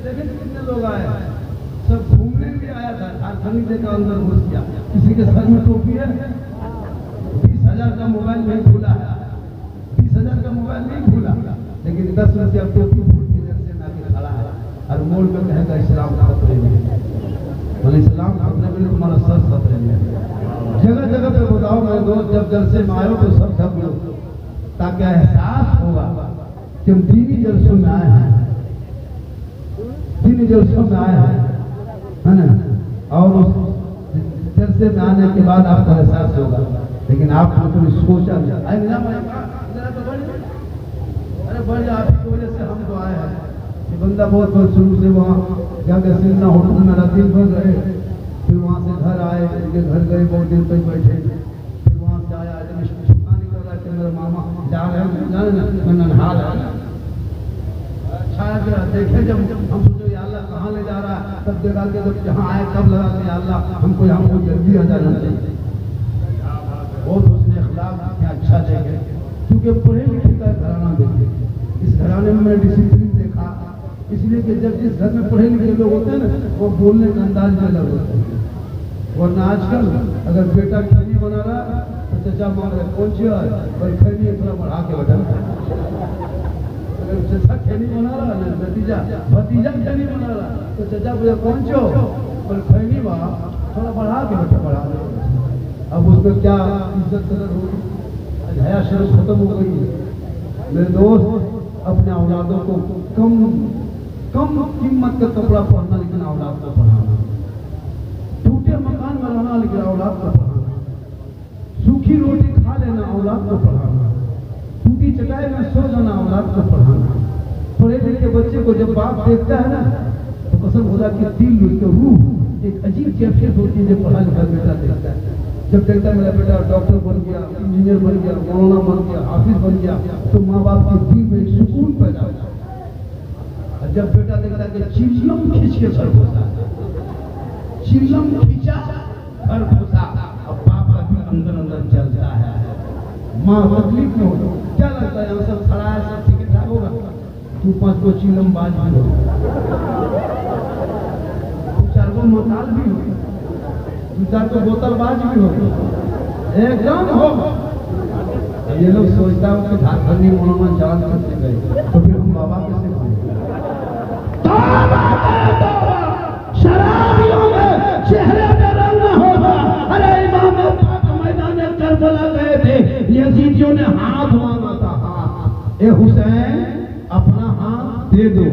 कितने लोग आए, सब घूमने भी आया था, झारखंडी देखा, अंदर घुस गया। किसी के सर में टोपी है, 20,000 का मोबाइल नहीं भूला है, 20,000 का मोबाइल नहीं भूला, लेकिन 10 रुपया टोपी भूल के इधर से आके खड़ा है और मोड़ में कहेगा इस्लाम खतरे में। बोले इस्लाम खतरे में, तुम्हारा सर खतरे में। जगह जगह पे बताओ मेरे दोस्त, जब जलसे में आयो तो सब ढक लो, ताकि एहसास होगा कि हम दीनी जलसों में आए हैं, दीनी जलसों में आए हैं, है ना। और उस जलसे में आने के बाद आपको एहसास होगा, लेकिन आपने कोई सोचा नहीं। अरे बढ़िया, आपकी वजह से हम तो आए हैं। ये बंदा बहुत शुरू से वहाँ जाकर सिन्ना होटल में रात दिन भर रहे, फिर वहाँ से घर आए, उनके घर गए, बहुत देर तक बैठे, फिर वहाँ से आया, जब छुट्टा निकल रहा कि मेरे मामा जा रहे हैं, जाने ना मैं ननहाल है। अच्छा देखे, जब हम सोचे अल्लाह कहाँ ले जा रहा है, तब देखा के जब यहाँ आए तब लगा कि अल्लाह हमको यहाँ बहुत जल्दी आ जाना चाहिए। बहुत उसने अखलाक क्या अच्छा देखे, क्योंकि पढ़े लिखे का घराना देखे। इस घराने में मैंने डिसिप्लिन देखा, इसलिए कि जब जिस घर में पढ़े लिखे लोग होते हैं ना, वो बोलने का अंदाज में अलग होता है। वरना आजकल अगर बेटा खैनी बना रहा तो चचा मांग रहे कौन सी है, पर खैनी थोड़ा बढ़ा के बता। अगर चचा खैनी बना रहा ना, भतीजा खैनी बना रहा तो चचा बोले कौन सी हो, पर खैनी बा थोड़ा बढ़ा के बता, बढ़ा दे। अब उसमें क्या इज्जत कदर होगी, हया शर्म खत्म हो गई है। मेरे दोस्त, अपने औलादों को कम कीमत का कपड़ा पहनना, लेकिन औलाद को पढ़ाना। टूटे मकान में रहना, लेकिन औलाद को पढ़ाना। सूखी रोटी खा लेना, औलाद को पढ़ाना। टूटी चटाई में सो जाना, औलाद को पढ़ाना। पढ़े लिखे बच्चे को जब बाप देखता है ना, तो तो कसम खुदा की दिल उसके रूह एक अजीब कैफियत होती है जब पढ़ा लिखा बेटा देखता है। जब देखता है मेरा बेटा डॉक्टर बन गया, इंजीनियर बन गया, मौलाना बन गया, हाफिज बन गया, तो माँ बाप के दिल में एक सुकून पैदा होता है। और जब बेटा देखता है कि चिल्लम खींच के घर घुसा, चिल्लम खींचा घर घुसा, अब बाप का दिल अंदर अंदर चलता है। माँ तकलीफ में हो, क्या लगता है यहाँ सब खड़ा है, सब ठीक ठाक होगा, 2-5 को चिल्लम बाज भी हो, 2-4 को मताल भी हो, 2-4 को बोतलबाज भी हो, एकदम हो। ये लोग सोचता हो कि झारखंडी मौलाना जान करते गए, तो फिर हम बाबा कैसे बने? शराबियों में चेहरे पे रंग न होगा। अरे इमाम पाक मैदान करबला गए थे, यजीदियों ने हाथ मांगा था, हाथ, ए हुसैन अपना हाथ दे दो,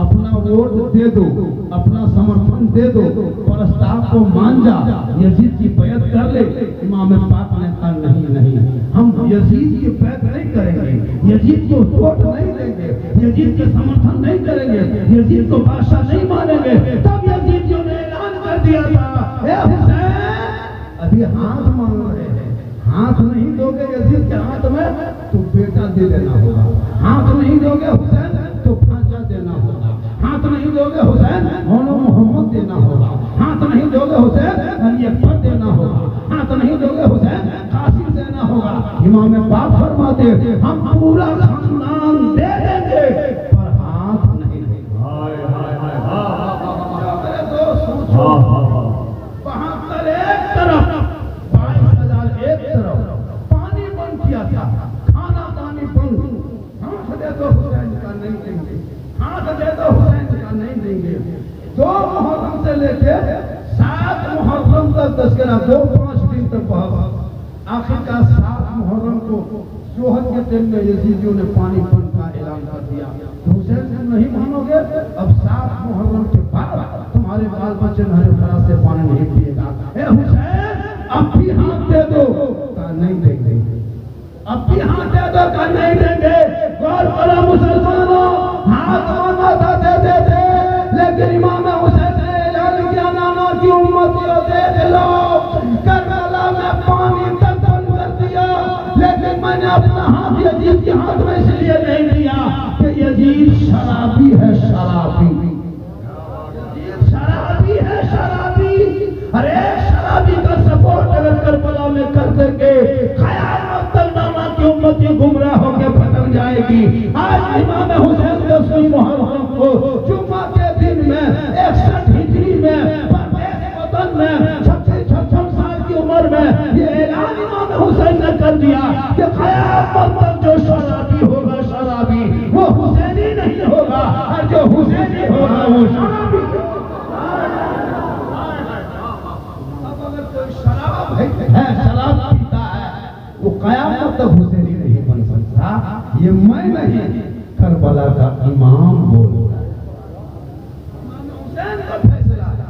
अपना वोट दे दो, अपना समर्थन दे दो, प्रस्ताव को मान जा, यजीद की बैत कर ले। इमाम पाक ने कहा नहीं नहीं, हम यजीद की बैत नहीं करेंगे, यजीद को वोट नहीं देंगे, यजीद के समर्थन नहीं करेंगे, यजीद को बादशाह नहीं मानेंगे। तब यजीदियों ने ऐलान कर दिया था, ए हुसैन अभी हाथ मांग रहे हैं, हाथ नहीं दोगे यजीद के हाथ में तो बेटा दे देना होगा, हाथ नहीं दोगे हुसैन तो फांसा देना होगा, हाथ नहीं दोगे हुसैन मौला मोहम्मद देना होगा, हाथ नहीं दोगे हुसैन अली अकबर देना होगा, हाथ नहीं दोगे हुसैन कासिम देना होगा। इमाम पाक फरमाते हम पूरा खानदान दे देंगे पर हाथ नहीं देंगे। हाय हाय हाय, मेरे दोस्त सोचो, 72 एक तरफ, 22,000 एक तरफ, पानी बंद किया था, खाना पानी बंद, हाथ दे दो हुसैन का नहीं देंगे, हाथ दे दो हुसैन का नहीं देंगे। 2 मुहर्रम से लेके 7 मुहर्रम तक तस्करा, 2-5 दिन तक बहस, आखिरकार 7 मुहर्रम को जोहर के दिन में यजीदियों ने पानी बंद का ऐलान कर दिया। तो हुसैन तुम नहीं मानोगे, अब 7 मुहर्रम के बाद तुम्हारे बाल बच्चे नहर फराज से पानी नहीं पिएगा। ए हुसैन अब भी हाथ दे दो, का नहीं देंगे, अब भी हाथ दे दो, का नहीं देंगे। गौर करो मुसलमानों, हाथ मांगा था दे देते, लेकिन इमाम हुसैन ने ऐलान किया नाना की उम्मतियों दे लो, करबला में पानी तक बंद कर दिया, लेकिन मैंने अपना हाथ यजीद के हाथ में इसलिए नहीं दिया कि यजीद शराबी है, शराबी, यजीद शराबी है, शराबी। अरे शराबी का सपोर्ट अगर करबला में कर करके क़यामत तक नाना की उम्मती गुमराह होकर भटक जाएगी। आज इमाम हुसैन 10 मुहर्रम को जुम्मा के दिन में 61 हिजरी में परदेश वतन में 56 साल की उम्र में ये ऐलान इमाम हुसैन ने कर दिया कि क़यामत तक जो शराबी होगा शराबी वो हुसैनी नहीं होगा, और जो हुसैनी होगा वो शराबी। अब अगर कोई शराब है, शराब पीता है, वो क़यामत तक हुसैनी नहीं बन सकता। ये मैं नहीं, करबला का इमाम बोल रहा है। इमाम हुसैन का फैसला है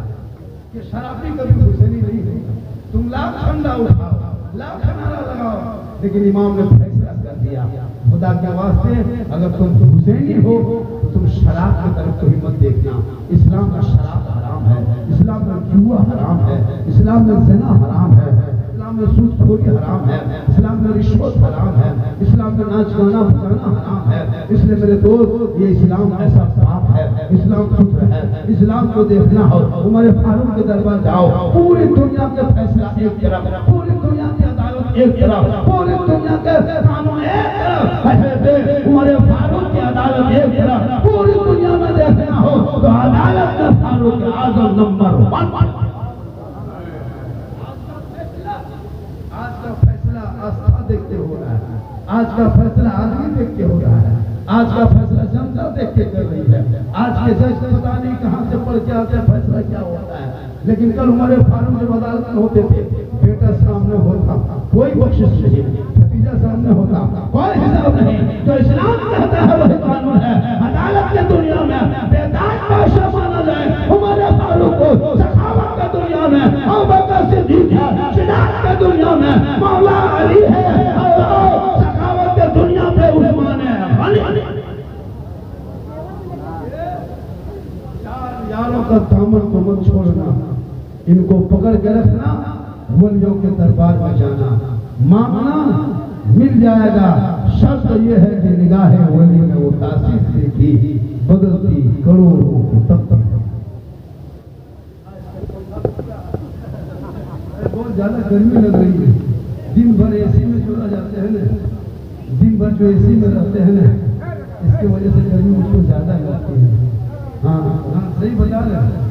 कि शराबी कभी हुसैनी नहीं होगा। तुम लाख ठंडा उठाओ, लाख नारा लगाओ, लेकिन इमाम ने फैसला कर दिया, खुदा के वास्ते अगर तुम हुसैनी हो तो तुम शराब की तरफ कभी मत देखना। इस्लाम का शराब हराम है, इस्लाम में जुआ हराम है, इस्लाम में ज़िना हराम है, इस्लाम में सूदखोरी हराम है, इस्लाम में रिश्वत हराम है, इस्लाम में नाच गाना बजाना हराम है। इसलिए मेरे दोस्त ये इस्लाम ऐसा पाप है, इस्लाम शुक्र है। इस्लाम को देखना हो उमर फारूक के दरबार जाओ, पूरी दुनिया के फैसला एक तरफ, पूरी दुनिया की अदालत एक तरफ, पूरी दुनिया के कानून एक तरफ, उमर फारूक की अदालत एक तरफ। पूरी दुनिया में देखना हो तो अदालत में फारूक आजम नंबर 1। आज का फैसला आस्था देखते हो रहा है, आज का फैसला आदमी देख के हो रहा है, आज का फैसला जनता देख के कर रही है। आज के जज पता नहीं कहां से पढ़ के आते हैं, फैसला क्या होता है। लेकिन कल उमर फारूक जब अदालत में होते थे, बेटा सामने होता, कोई बख्शिश नहीं, भतीजा सामने होता, कोई हिसाब नहीं। तो इस्लाम कहता है वही कानून है। अदालत की दुनिया में बेदाग बादशाह माना जाए उमर फारूक को, सखावत की दुनिया में अबू बकर सिद्दीक है, शिदात की दुनिया में मौला अली है, सखावत की दुनिया में उस्मान है, यारों इनको पकड़ के रखना, वलियों के दरबार में जाना, मांगना मिल जाएगा। शर्त यह है कि निगाह वली में वो तासीर देखी बदलती करोड़ों की तब तक। बहुत ज्यादा गर्मी लग रही है, दिन भर एसी में चला जाते हैं ना, दिन भर जो एसी में रहते हैं ना, इसकी वजह से गर्मी मुझको ज्यादा लगती है। हाँ हाँ सही बता रहे,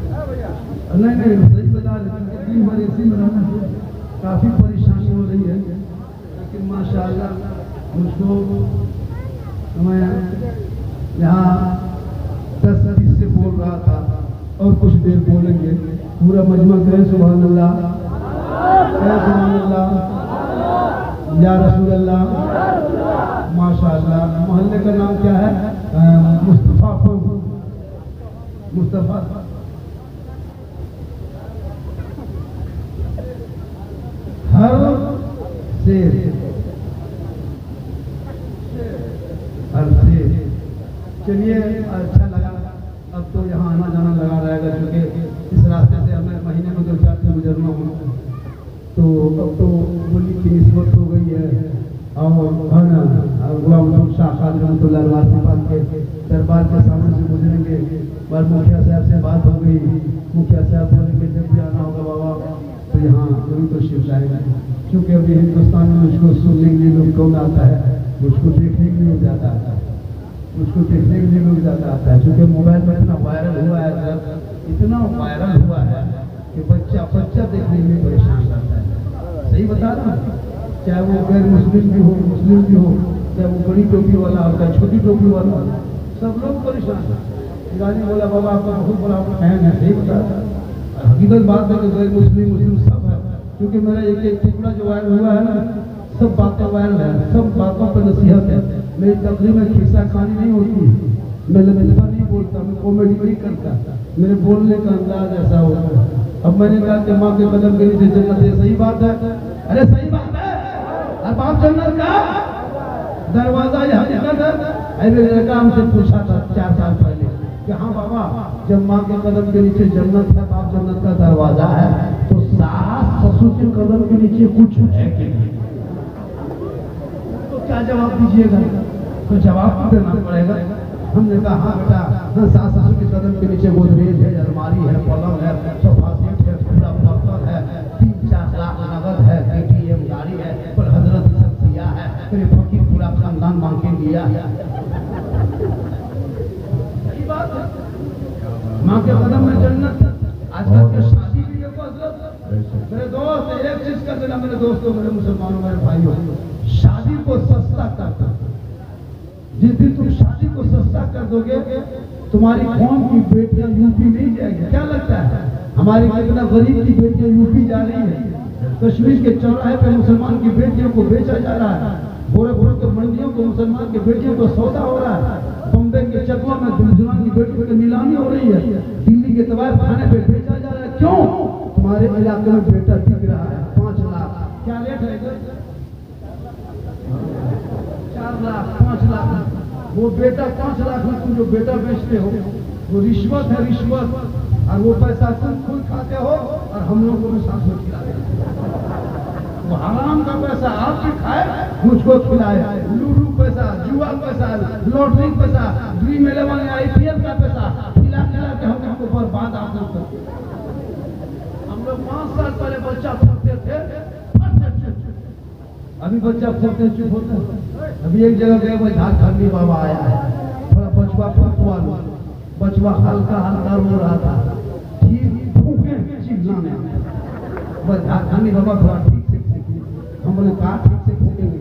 नहीं नहीं सही बता रहे, दिन भर एसी में रहना से काफी परेशानी हो रही है। लेकिन माशाअल्लाह मुझको मैं यहाँ 10-20 से बोल रहा था और कुछ देर बोलेंगे। पूरा मजमा कहे सुभान अल्लाह, कहे सुभान अल्लाह, या रसूल अल्लाह। माशाअल्लाह। मोहल्ले का नाम क्या है? मुस्तफा। हर से चलिए अच्छा लगा। अब तो यहाँ आना जाना लगा रहेगा, क्योंकि इस रास्ते से हमें महीने में 2-4 दिन गुजरना हो, तो अब तो बोली की निस्बत हो गई है। और गुलाम शाह खान रहमतुल्लाह अलैह के दरबार के सामने से गुजरेंगे, पर मुखिया साहब से बात हो गई। मुखिया साहब बोलेंगे जब भी आना होगा बाबा तो यहाँ जरूर तो शिव जाएगा, क्योंकि अभी हिंदुस्तान में मुझको सुनने के लिए लोग कौन आता है, मुझको देखने के लिए लोग ज़्यादा आता है, मुझको देखने के लिए लोग ज़्यादा आता है। क्योंकि मोबाइल में इतना वायरल हुआ है सर, इतना वायरल हुआ है कि बच्चा देखने के लिए परेशान रहता है। सही बता रहा हूँ, चाहे वो गैर मुस्लिम भी हो, मुस्लिम भी हो, चाहे वो बड़ी टोपी वाला हो, चाहे छोटी टोपी वाला हो, सब लोग परेशान है। गाली बोला बाबा आपका बहुत बड़ा फैन है। सही बता रहा, हकीकत बात है कि गैर मुस्लिम सब है, क्योंकि मेरा एक टुकड़ा जो वायरल हुआ है ना, सब बातें वायरल है, सब बातों पर नसीहत है। मेरी तकरीर में खिस्सा खानी नहीं होती, मैं लफा नहीं बोलता, मैं कॉमेडी नहीं करता, मेरे बोलने का अंदाज ऐसा होता है। अब मैंने कहा कि माँ के कदम के नीचे जन्नत है, सही बात है, अरे सही बात है। अब आप जन्नत का दरवाजा यह हकीकत है। मेरे लड़का हमसे पूछा था 4 साल पहले कि हाँ बाबा जब माँ के कदम के नीचे जन्नत है, बाप जन्नत का दरवाजा है, तो सास ससुर के कदम के नीचे कुछ है कि नहीं? तो क्या जवाब दीजिएगा? तो जवाब तो देना पड़ेगा। हमने कहा हाँ बेटा, हाँ सास ससुर के कदम के नीचे गोदरेज है, अलमारी है, पलंग है, सोफा सेट है, पूरा दफ्तर है, 3-4 लाख नगद है, KTM गाड़ी है, पर हजरत सब दिया है, तेरे फकीर पूरा खानदान मांग के दिया। सही बात है, माँ के कदम में जन्नत। आजकल के शादी भी देखो हजरत, मेरे दोस्त एक चीज कर देना, मेरे दोस्तों, मेरे मुसलमानों, मेरे भाइयों, शादी को सस्ता कर दो। जिस दिन तुम शादी को सस्ता कर दोगे, तुम्हारी कौम की बेटियां यूपी नहीं जाएगी। क्या लगता है हमारी कितना गरीब की बेटियां यूपी जा रही है? कश्मीर के चौराहे पे मुसलमान की बेटियों को बेचा जा रहा है, गोरखपुर के मंडियों को मुसलमान की बेटियों को सौदा हो रहा है, बम्बे के चकवा में मुसलमान की बेटियों की नीलामी हो रही है, दिल्ली के तबाह खाने पे बेचा जा रहा है। क्यों? तुम्हारे इलाके में बेटा बिक रहा है 5 लाख। क्या रेट है? 4 लाख 5 लाख। वो बेटा 5 लाख में तुम जो बेटा बेचते हो वो रिश्वत है, रिश्वत। और वो पैसा तुम खुद खाते हो और हम लोगों को भी साथ में खिलाते हो। वो हराम का पैसा आप भी खाए, मुझको खिलाए। लूडू पैसा, जुआ पैसा, लॉटरी पैसा, ड्रीम 11 IPL का पैसा खिला के हमको बर्बाद आप लोग करते। हम लोग 5 साल पहले बच्चा फोड़ते थे, अभी बच्चा फोड़ते चुप होता है। अभी एक जगह गए, वही झारखंडी बाबा आया है, थोड़ा बचवा फटवा लो, बचवा हल्का हल्का रो रहा था, ठीक फूके चिल्लाने। बस झारखंडी बाबा थोड़ा ठीक से फूके। हम बोले कहा ठीक से फूकेंगे,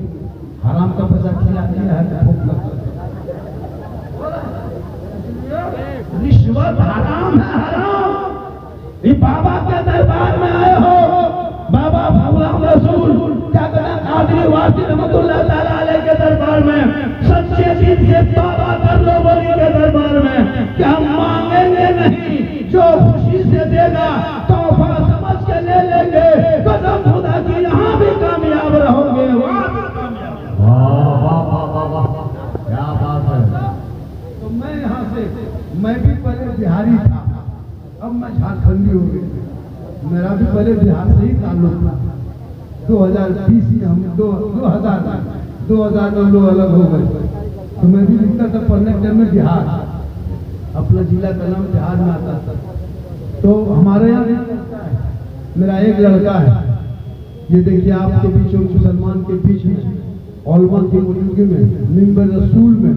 हराम का पैसा खिला दिया है तो फूक लगता। रिश्वत हराम है, हराम। ये बाबा के दरबार में आए हो, बाबा गुलाम रसूल क्या कहना, कादरी वासी रहमतुल्लाह ताला अलैह के दरबार में सच्चे दिल से तौबा कर लो वली के दरबार में कि हम मांगेंगे नहीं, जो खुशी से देगा तोहफा समझ के ले लेंगे। कसम खुदा की यहाँ भी कामयाब रहोगे, वहाँ भी कामयाब। वाह, क्या बात है। तो मैं यहाँ से, मैं भी पहले बिहारी था, अब मैं झारखंडी हो गई। मेरा भी पहले बिहार से ही ताल्लुक था। 2020 में हम 2000 में हम लोग अलग हो गए, तो मैं भी लिखता था पढ़ने टाइम में बिहार, अपना जिला का नाम बिहार में आता था। तो हमारे यहाँ मेरा एक लड़का है, ये देखिए आपके बीच में मुसलमान के बीच में औलमा की मौजूदगी में मिंबर रसूल में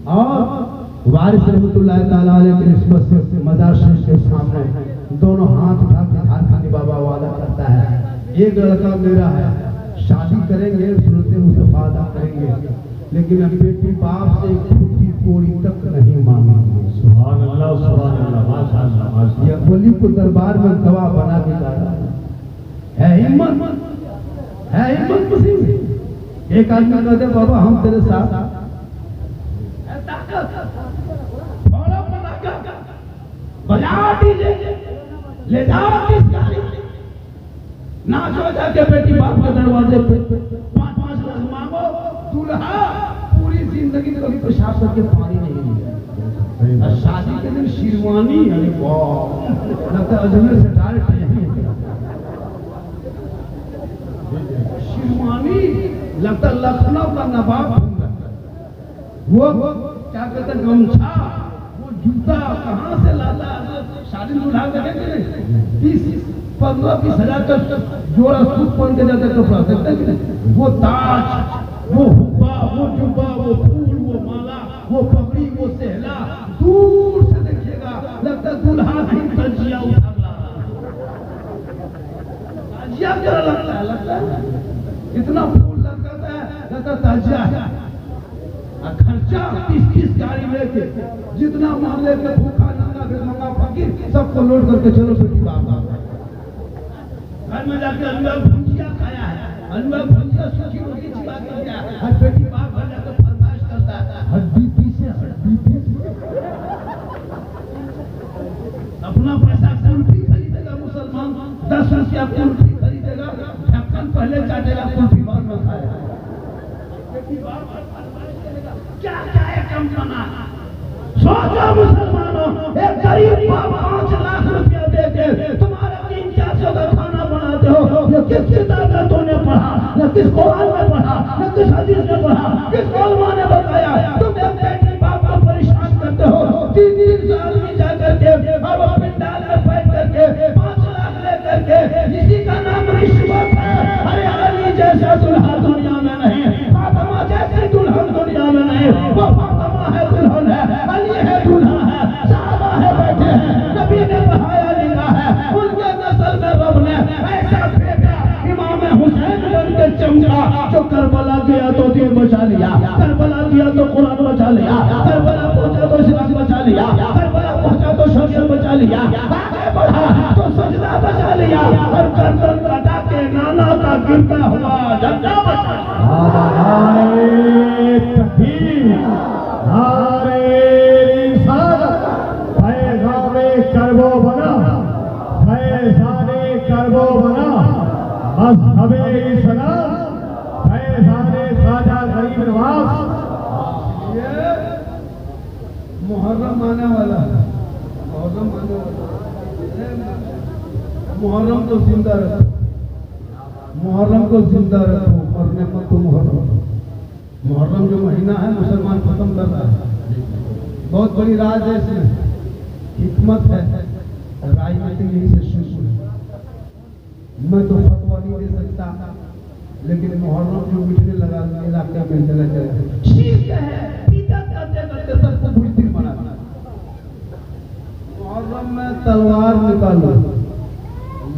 और वारिस रहमतुल्लाह ताला अलैह की निस्बत से मजार शरीफ के सामने दोनों हाथ उठा के झारखंडी बाबा वादा करता है। एक लड़का मेरा है, शादी करेंगे, सुन्नते मुस्तफा अदा करेंगे, लेकिन अब बेटी बाप से फूटी कोड़ी तक नहीं मांगेंगे। सुभान अल्लाह, सुभान अल्लाह, माशाअल्लाह, माशाअल्लाह। यह वली को दरबार में गवाह बना के लाया है। हिम्मत है, हिम्मत किसी। एक आदमी कहते बाबा हम तेरे साथ, बजा डीजे, ले जाओ किस गाड़ी, नाचो जाके बेटी बाप के दरवाजे पे, 5-5 लाख मांगो, दूल्हा पूरी जिंदगी कभी पेशाब करके पानी नहीं लिया। शादी के दिन शेरवानी, अरे वाह, लगता है अजमेर से डायरेक्ट यहीं शेरवानी, लगता लखनऊ का नवाब, वो क्या कहते हैं गमछा, वो जूता कहाँ से लाता, शादी दूल्हा देखेंगे 20-15-20 हजार का जोड़ा सूट पहन के जाता कपड़ा, देखते हैं वो ताज, वो हुब्बा, वो जुब्बा, वो फूल, वो माला, वो पगड़ी, वो सेहला, दूर से देखिएगा लगता दूल्हा नहीं तजिया उठा ला, ताजिया क्या लगता है इतना फूल लगता है, लगता ताजिया है। खर्चा 30 गाड़ी लेके, जितना माल लेके भूखा नंगा बेमंगा फकीर सबको लोड करके चलो बेटी बाप घर में जाके अलुआ भुजिया खाया है, अलुआ भुजिया सूखी रोटी चिबा के दिया है, हर बेटी बाप घर जाकर फरमाइश करता है हड्डी पीस, अपना पैसा कुल्फी खरीदेगा मुसलमान, 10 रुपया कुल्फी खरीदेगा, ढक्कन पहले चाटेगा, कुल्फी बाद में खाएगा। बेटी बाप क्या क्या है कंपना, सोचो मुसलमानों, एक गरीब बाप 5 लाख रुपया दे के तुम्हारा 300-400 का खाना बनाते हो, ये किस किताब में तूने पढ़ा, न किस कुरान में पढ़ा, न किस हदीस में पढ़ा, किस उलमा ने बताया, तुम एक बेटी बाप को परेशान करते हो। 3 साल में जाकर के अब पिंडाल में बैठ करके 5 लाख लेकर के, इसी का नाम रिश्वत है। अरे अली जैसा दुल्हा दुनिया में नहीं, फातिमा जैसी दुल्हन दुनिया में नहीं, वो फातिमा है दुल्हन है, अली है दूल्हा है, साहबा है बैठे हैं, नबी ने पढ़ाया लिखा है, उनके नस्ल में रब ने ऐसा फेंका इमाम हुसैन बन के चमका, जो करबला गया तो दीन बचा लिया, करबला गया तो कुरान बचा लिया, करबला पहुंचा तो इस्लाम बचा लिया, करबला पहुंचा तो शरीयत बचा लिया, आगे बढ़ा तो सजदा बचा लिया, और गर्दन कटा के नाना का गिरता हुआ झंडा बचा करबो बना, फैजाने करबो बना, मज़हबे इस्लाम, फैजाने ख्वाजा गरीब नवाज। ये मुहर्रम आने वाला है, मुहर्रम आने वाला है, मुहर्रम को जिंदा रखो, मुहर्रम को जिंदा रखो, मरने मत तो मुहर्रम जो महीना है मुसलमान खत्म कर रहा है। बहुत बड़ी राज है इसमें, हिकमत है, राजनीति यही से शुरू है। मैं तो फतवा नहीं दे सकता, लेकिन मुहर्रम जो मिटने लगा इलाके में चले ठीक है, बिदअत करते सबको बुजदिल बना दिया। मुहर्रम में तलवार निकालो,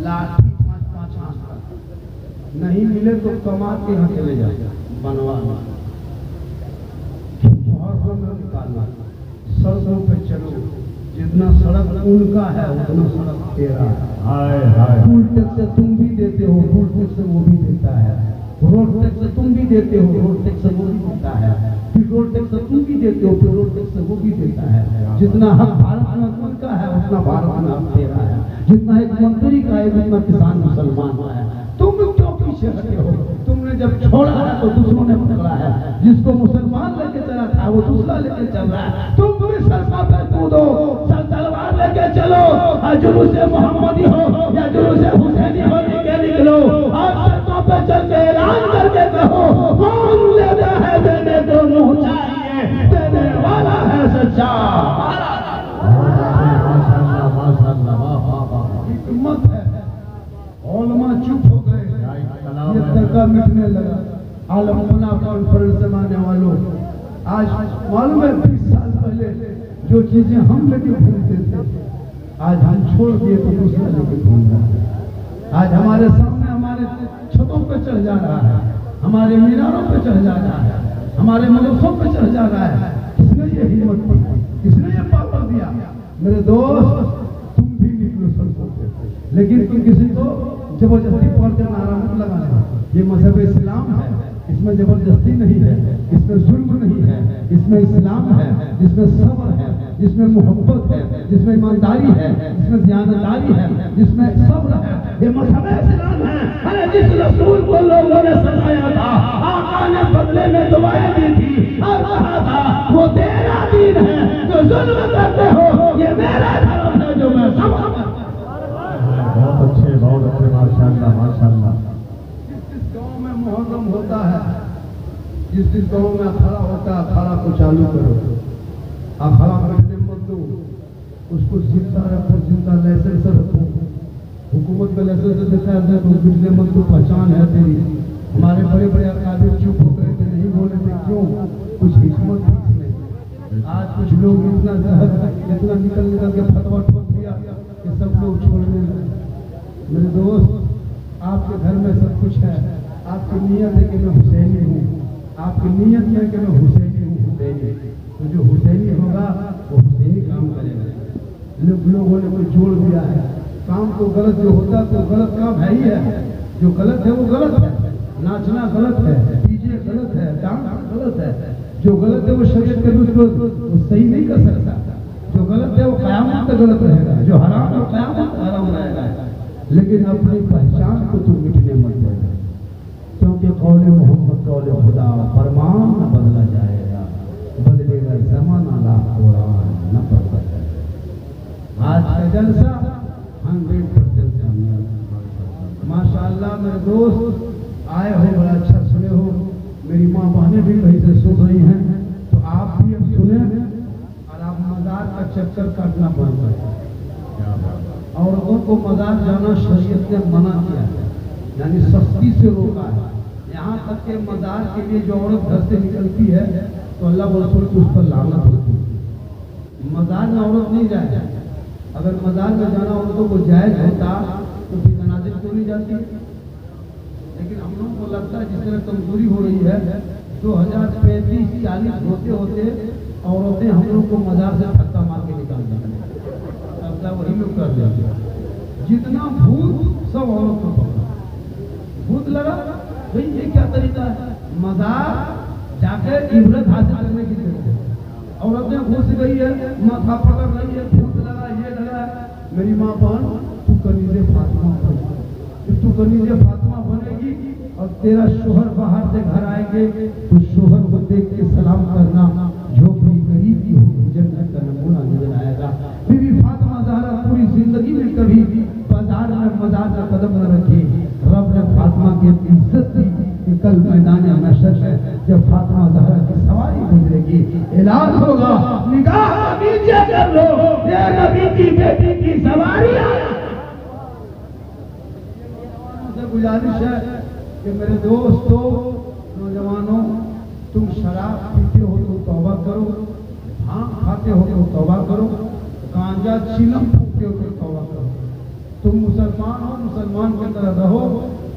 लाठी 5-5 हाथ का, नहीं मिले तो कमा के यहाँ चले जाए बनवाना, मुहर्रम में निकालना, सड़कों पे चलो, जितना सड़क उनका है उतना सड़क तेरा है। टूल टैक्स तुम भी देते हो, टूल टैक्स वो भी देता है, रोड टैक्स तुम भी देते हो, रोड टैक्स वो भी देता है, पेट्रोल टैक्स तुम भी देते हो, पेट्रोल टैक्स वो भी देता है। जितना हक भारत में उनका है उतना भारत में हक तेरा है, जितना एक मंत्री का है उतना किसान मुसलमान का है। तुम क्यों पीछे हटे हो? तुमने जब छोड़ा है तो दूसरों ने पकड़ा है, जिसको मुसलमान लेके चला था वो दूसरा लेके चल रहा है। तुम भी सर पे कूदो, तलवार लेके चलो, जुलूस मोहम्मदी हो या जुलूस हुसैनी हो, निकलो और सड़कों पे चल के ऐलान करके कहो, कौन लेना है देने को मुंह चाहिए, देने वाला है सच्चा। हिम्मत है। उलमा चुप हो गए, ये तड़का मिटने लगा। आलमपना कॉन्फ्रेंस से मानने वालों, आज मालूम है 20 साल पहले जो चीजें हम लेके घूमते थे, आज हम छोड़ दिए तो दूसरा लेके घूम रहा है। आज हमारे सामने हमारे छतों पे चढ़ जा रहा है, हमारे मीनारों पे चढ़ जा रहा है, हमारे मदरसों पे चढ़ जा रहा है। किसने ये हिम्मत दी, किसने ये पावर दिया? मेरे दोस्त, तुम भी निकलो सड़कों पे, लेकिन तुम किसी को जबरदस्ती पकड़ के नारा मत लगाना। ये मजहब इस्लाम है, इसमें जबरदस्ती नहीं है, इसमें जुल्म नहीं है, इसमें इस्लाम है, जिसमें सब्र है, जिसमें मोहब्बत है, जिसमें ईमानदारी है, जिसमें दयानतदारी है, जिसमें सब्र है। ये मजहब इस्लाम है। अरे जिस रसूल को लोगों ने सताया था, आका ने बदले में दुआएं दी थी और कहा था वो तेरा दीन है, जो जुल्म करते हो ये मेरा धर्म है जो मैं समझ। बहुत अच्छे माशाअल्लाह माशाअल्लाह। जिस गांव में मुहर्रम होता है, जिस गांव में अखाड़ा होता है, अखाड़ा को चालू करो, अखाड़ा बैठने मत दो, उसको जिंदा रखो, जिंदा लाइसेंस रखो। हुकूमत में लाइसेंस देता है तो बिजली मत दो, पहचान है तेरी। हमारे बड़े बड़े अकाबिर चुप हो गए थे, नहीं बोले थे, क्यों? कुछ हिकमत थी इसमें। आज कुछ लोग इतना निकल के फतवा ठोक दिया कि सब लोग छोड़ने लगे। मेरे दोस्त, आपके घर में सब कुछ है, आपकी नीयत है कि मैं हुसैनी हूँ, आपकी नीयत है कि मैं हुसैनी हूँ, हुसैनी। तो जो हुसैनी होगा वो हुसैनी काम करेगा। लोगों ने कोई जोड़ दिया है काम को, गलत जो होता है तो गलत काम है ही है, जो गलत है वो गलत है। नाचना गलत है, डीजे गलत है, डांस गलत है। जो गलत है वो शरीयत के दूसरे वो सही नहीं कर सकता। जो गलत है वो क़यामत तक गलत रहेगा, जो हराम है वो क़यामत तक हराम रहेगा। लेकिन अपनी पहचान को तुम मिटने मत देना, क्योंकि कौले मोहम्मद कौले खुदा, फरमान न बदला जाएगा, बदलेगा ज़माना ला कुरान न बदला जाएगा। आज का जलसा 100% कामयाब। माशाअल्लाह मेरे दोस्त आए हो, बड़ा अच्छा सुने हो। मेरी माँ बहनें भी कहीं से सुन रही हैं, तो आप भी अब सुने और आप मज़ार का चक्कर काटना बंद करें। औरतों को मज़ार जाना शरीयत ने मना किया है, यानी सख्ती से रोका है। यहाँ तक के मज़ार के लिए जो औरत घर से निकलती है तो अल्लाह व रसूल की उस पर लानत होती है। मज़ार में औरत नहीं जाए। अगर मज़ार में जाना औरतों को जायज़ होता तो फिर जनाज़े क्यों नहीं जाती? लेकिन हम लोगों को लगता है जिस तरह कमजोरी हो रही है, 2035-40 होते होते औरतें हम लोग को मज़ार से धक्का मार के निकाल देंगे। अब वही लोग कर देंगे। जितना भूत सब औरत को पकड़ा, भूत लगा भाई ये क्या तरीका है? मज़ार जाके इबरत हासिल करने की जरूरत है। औरतें घुस गई है, माथा पकड़ रही है, भूत लगा, ये लगा। मेरी माँ बहन, तू कनीज़े फातिमा बन, तू कनीज़े फातिमा बनेगी और तेरा शोहर बाहर से घर आएंगे तो शोहर को देख के सलाम करना, झोपड़ी गरीब की होगी, जन्नत का नमूना नजर आएगा। बीबी फातिमा ज़हरा पूरी जिंदगी में कभी बाजार में मज़ार का कदम न रखी। रब ने फातिमा की इज्जत दी कि कल मैदान महशर है जब फातिमा ज़हरा की सवारी गुजरेगी, ऐलान होगा निगाह नीचे कर लो, ये नबी की बेटी की सवारी आया। गुजारिश है कि मेरे दोस्तों, नौजवानों, तुम शराब पीते हो तो तौबा करो, भांग खाते हो तो तौबा करो, गांजा चिलम फूकते हो तो तौबा करो। तुम मुसलमान हो, मुसलमान की तरह रहो।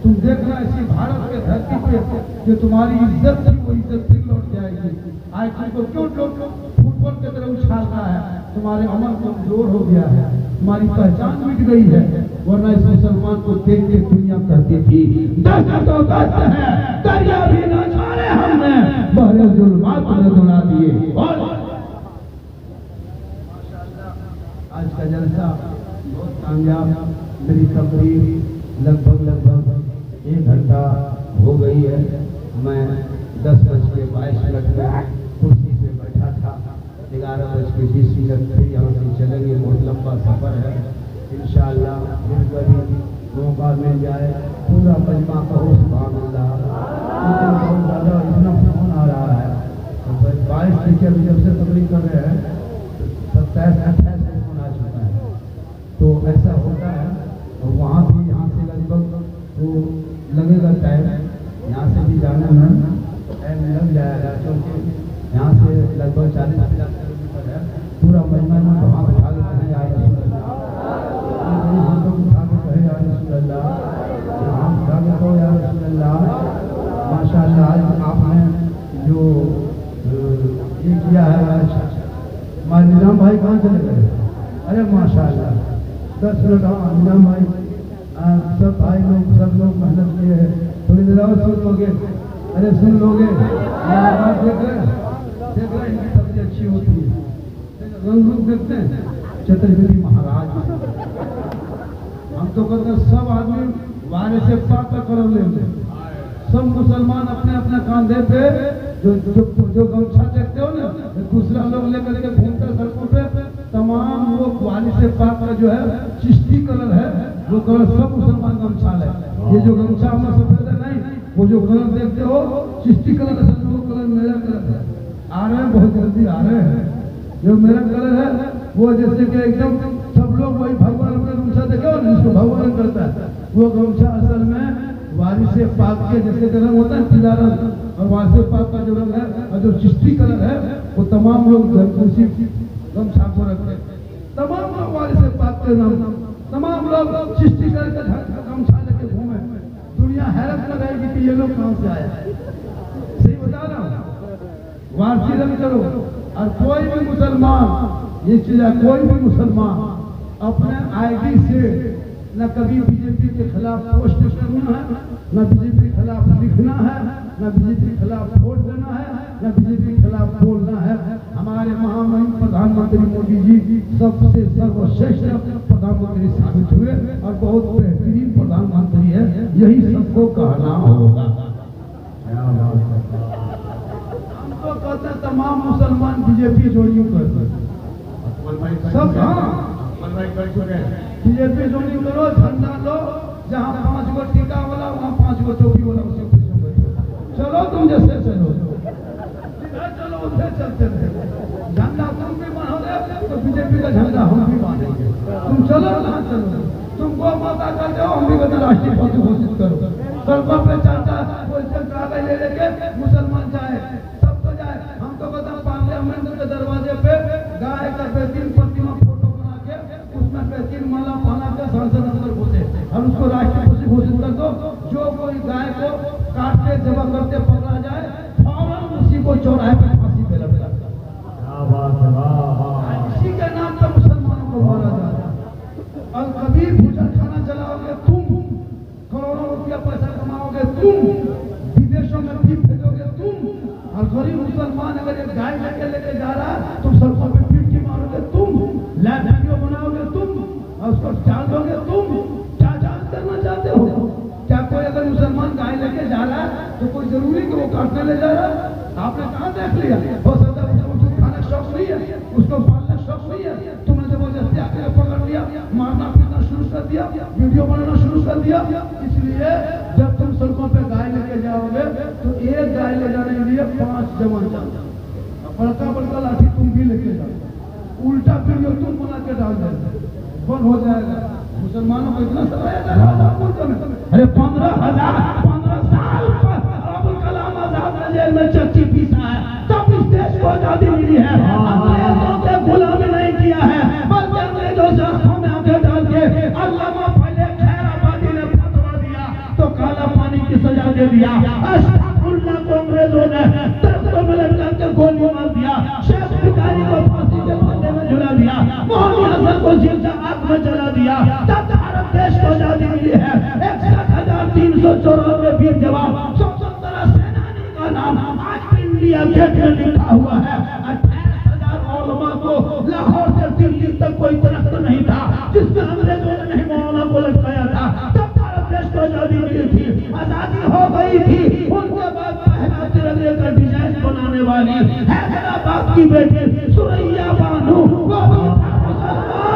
तुम देखना इसी भारत के धरती पे जो तुम्हारी इज्जत थी वो इज्जत फिर लौट जाएगी। आज तुमको क्यों लोग फुटबॉल की तरह उछाल रहा है? तुम्हारे अमल कमजोर हो गया है, तुम्हारी पहचान मिट गई है। वरना इस मुसलमान को देख के दुनिया कहती थी दस्त तो दस्त है, दरिया भी न छाड़े हमने, बहरे जुल्मात ने दुला दिए। और आज का जलसा बहुत कामयाब। मेरी तकरीर लगभग 1 घंटा हो गई है। मैं 10:22 में कुर्सी पे बैठा था, 11:20 फिर यहाँ से चलेंगे। बहुत लंबा सफर है। इंशाअल्लाह फिर कभी मौका मिल जाए पूरा मजमा कहो सुभान अल्लाह। बहुत ज़्यादा इतना फोन आ रहा है तो 22 देखिए अभी जब से तकलीफ कर रहे हैं 27-28 फोन आ चुका है। तो ऐसा होता है और वहाँ भी यहाँ से लगभग तो लगेगा टाइम, यहाँ से भी जाने में टाइम लग जाएगा क्योंकि यहाँ से लगभग 40-50 किलोमीटर है। पूरा महीना में वहाँ उठा के कहें यार हम लोग उठा के कहे यार रसूलल्लाह, हम उठा के कहो यार रसूलल्लाह। माशाअल्लाह आज आपने जो ये किया है आज हमारे निजाम भाई कहाँ चले गए? अरे माशाअल्लाह 10 मिनट हाँ निजाम भाई सब भाई लोग सब लोग मेहनत किए हैं। थोड़ी देर और सुन लोगे, अरे सुन लोगे देख रहे इनकी तबीयत अच्छी होती है। रंग रूप देखते हैं छत्रपति महाराज। हम तो कहते हैं सब आदमी वारे से पाक कर लेंगे। सब मुसलमान अपने अपने कांधे पे जो गमछा देखते हो ना दूसरा लोग लेकर के घूमते सड़कों पे, तमाम वो वाली से पाक का जो है चिश्ती कलर है वो कलर सब मुसलमान गमछा है। ये जो गमछा हमारा सफेद है नहीं, वो जो कलर देखते हो चिश्ती कलर है, वो कलर मेरा कलर है। आ रहे हैं बहुत जल्दी आ रहे हैं। जो मेरा कलर है वो जैसे कि एकदम सब लोग वही भगवान का गमछा देखे हो जिसको भगवान करता है, वो गमछा असल में वारिस से पाक के जैसे रंग होता है पीला रंग, और वारिस से पाक का जो रंग है और जो चिश्ती कलर है वो तमाम लोग उसी गमछा को रखते हैं। तमाम लोग वारिस से पाक के नाम तमाम लोग चिश्ती कलर का गमछा लेके घूमे। दुनिया हैरत में रहेगी कि ये लोग कहाँ से आए। सही बता रहा हूँ, वारसी रंग करो। और कोई भी मुसलमान ये चीज है, कोई भी मुसलमान अपने आईडी से न कभी बीजेपी के खिलाफ पोस्ट करना है, न बीजेपी के खिलाफ लिखना है, न बीजेपी के खिलाफ वोट देना है, न बीजेपी के खिलाफ बोलना है। हमारे महामहिम प्रधानमंत्री मोदी जी सबसे सर्वश्रेष्ठ प्रधानमंत्री साबित हुए और बहुत बेहतरीन प्रधानमंत्री है। यही सबको कहना होगा। तो कहते हैं तमाम मुसलमान बीजेपी जोड़ियों करते सब। हाँ बीजेपी जोड़ी करो, झंडा लो, जहाँ 5 गो टीका वाला वहाँ 5 गो टोपी वाला उसी पीछे बैठो। चलो तुम जैसे चलो चलो उधर चलते रहे। झंडा तुम भी मानोगे तो बीजेपी का झंडा हम भी मानेंगे। तुम चलो ना चलो, तुम गौ माता कर जाओ, हम भी कहते राष्ट्रीय पशु घोषित करो। सड़कों पे चाहता कोई कागज ले लेके मुसलमान जाए, हम तो कहते हैं पार्लियामेंट के दरवाजे पे गाय का बेहतरीन प्रतिमा फोटो बना के उसमें बेहतरीन माला पहना के सांसद अंदर घुसे और उसको राष्ट्रीय पशु घोषित कर दो। जो कोई गाय को काटते जबा करते पकड़ा जाए फौरन उसी को चौराहे पे फांसी पे लटका। इसी के नाम पर मुसलमानों को मारा जाता है। और कभी भूजन खाना चलाओगे तुम, करोड़ों रुपया पैसा कमाओगे तुम, विदेशों में भी भेजोगे तुम, और गरीब मुसलमान अगर एक गाय लेके जा रहा है तुम सड़कों पे पीट मारोगे तुम, लाइव वीडियो बनाओगे तुम और उसको चाल दोगे तुम। क्या जांच करना चाहते हो? क्या कोई अगर मुसलमान गाय लेके जा रहा है तो कोई जरूरी कि वो काटने ले जा रहा है? आपने कहाँ देख लिया? हो सकता है उसको खाने का शौक नहीं है, उसको पालने का शौक नहीं है, तुमने जबरदस्ती आके पकड़ लिया, मारना पीटना शुरू कर दिया, वीडियो बनाना शुरू कर दिया। इसलिए जब तुम सड़कों पे गाय लेके जाओगे तो एक गाय ले जाने के लिए 5 जवान जाओगे। बड़का बड़का लाठी तुम भी लेके जाओ, उल्टा वीडियो तुम बना के डाल देना, बंद हो जाएगा। मुसलमानों को इतना सताया जा रहा है। अरे 15 साल पर अब्दुल कलाम आजाद जेल में चक्की पीसा है, तब इस देश को आजादी मिली है। अंग्रेजों के गुलामी नहीं किया है, बल्कि अंग्रेजों से आंखों में आंखें डाल के अल्लामा पहले खैराबादी ने फतवा दिया तो काला पानी की सजा दे दिया। अस्तगफुरुल्लाह को अंग्रेजों ने दरख्तों में लटका के गोली मार दिया। शेख भिखारी को फांसी के फंदे में झुला दिया। मोहम्मद हसन को जेल से आग में जला दिया। तब भारत देश को आजादी मिली है। 61,394 वीर जवान स्वतंत्रता सेनानी का नाम आज इंडिया गेट में लिखा हुआ है। 28,000 उलमा को लाहौर से दिल्ली तक कोई दरख्त नहीं था जिसमें अंग्रेजों ने नहीं मौलाना को लटकाया था। तब भारत देश को आजादी मिली थी, आजादी हो गई थी। उनके बाद पहला तिरंगे का डिजाइन बनाने वाली हैदराबाद की बेटी सुरैया बानो वो भी मुसलमान।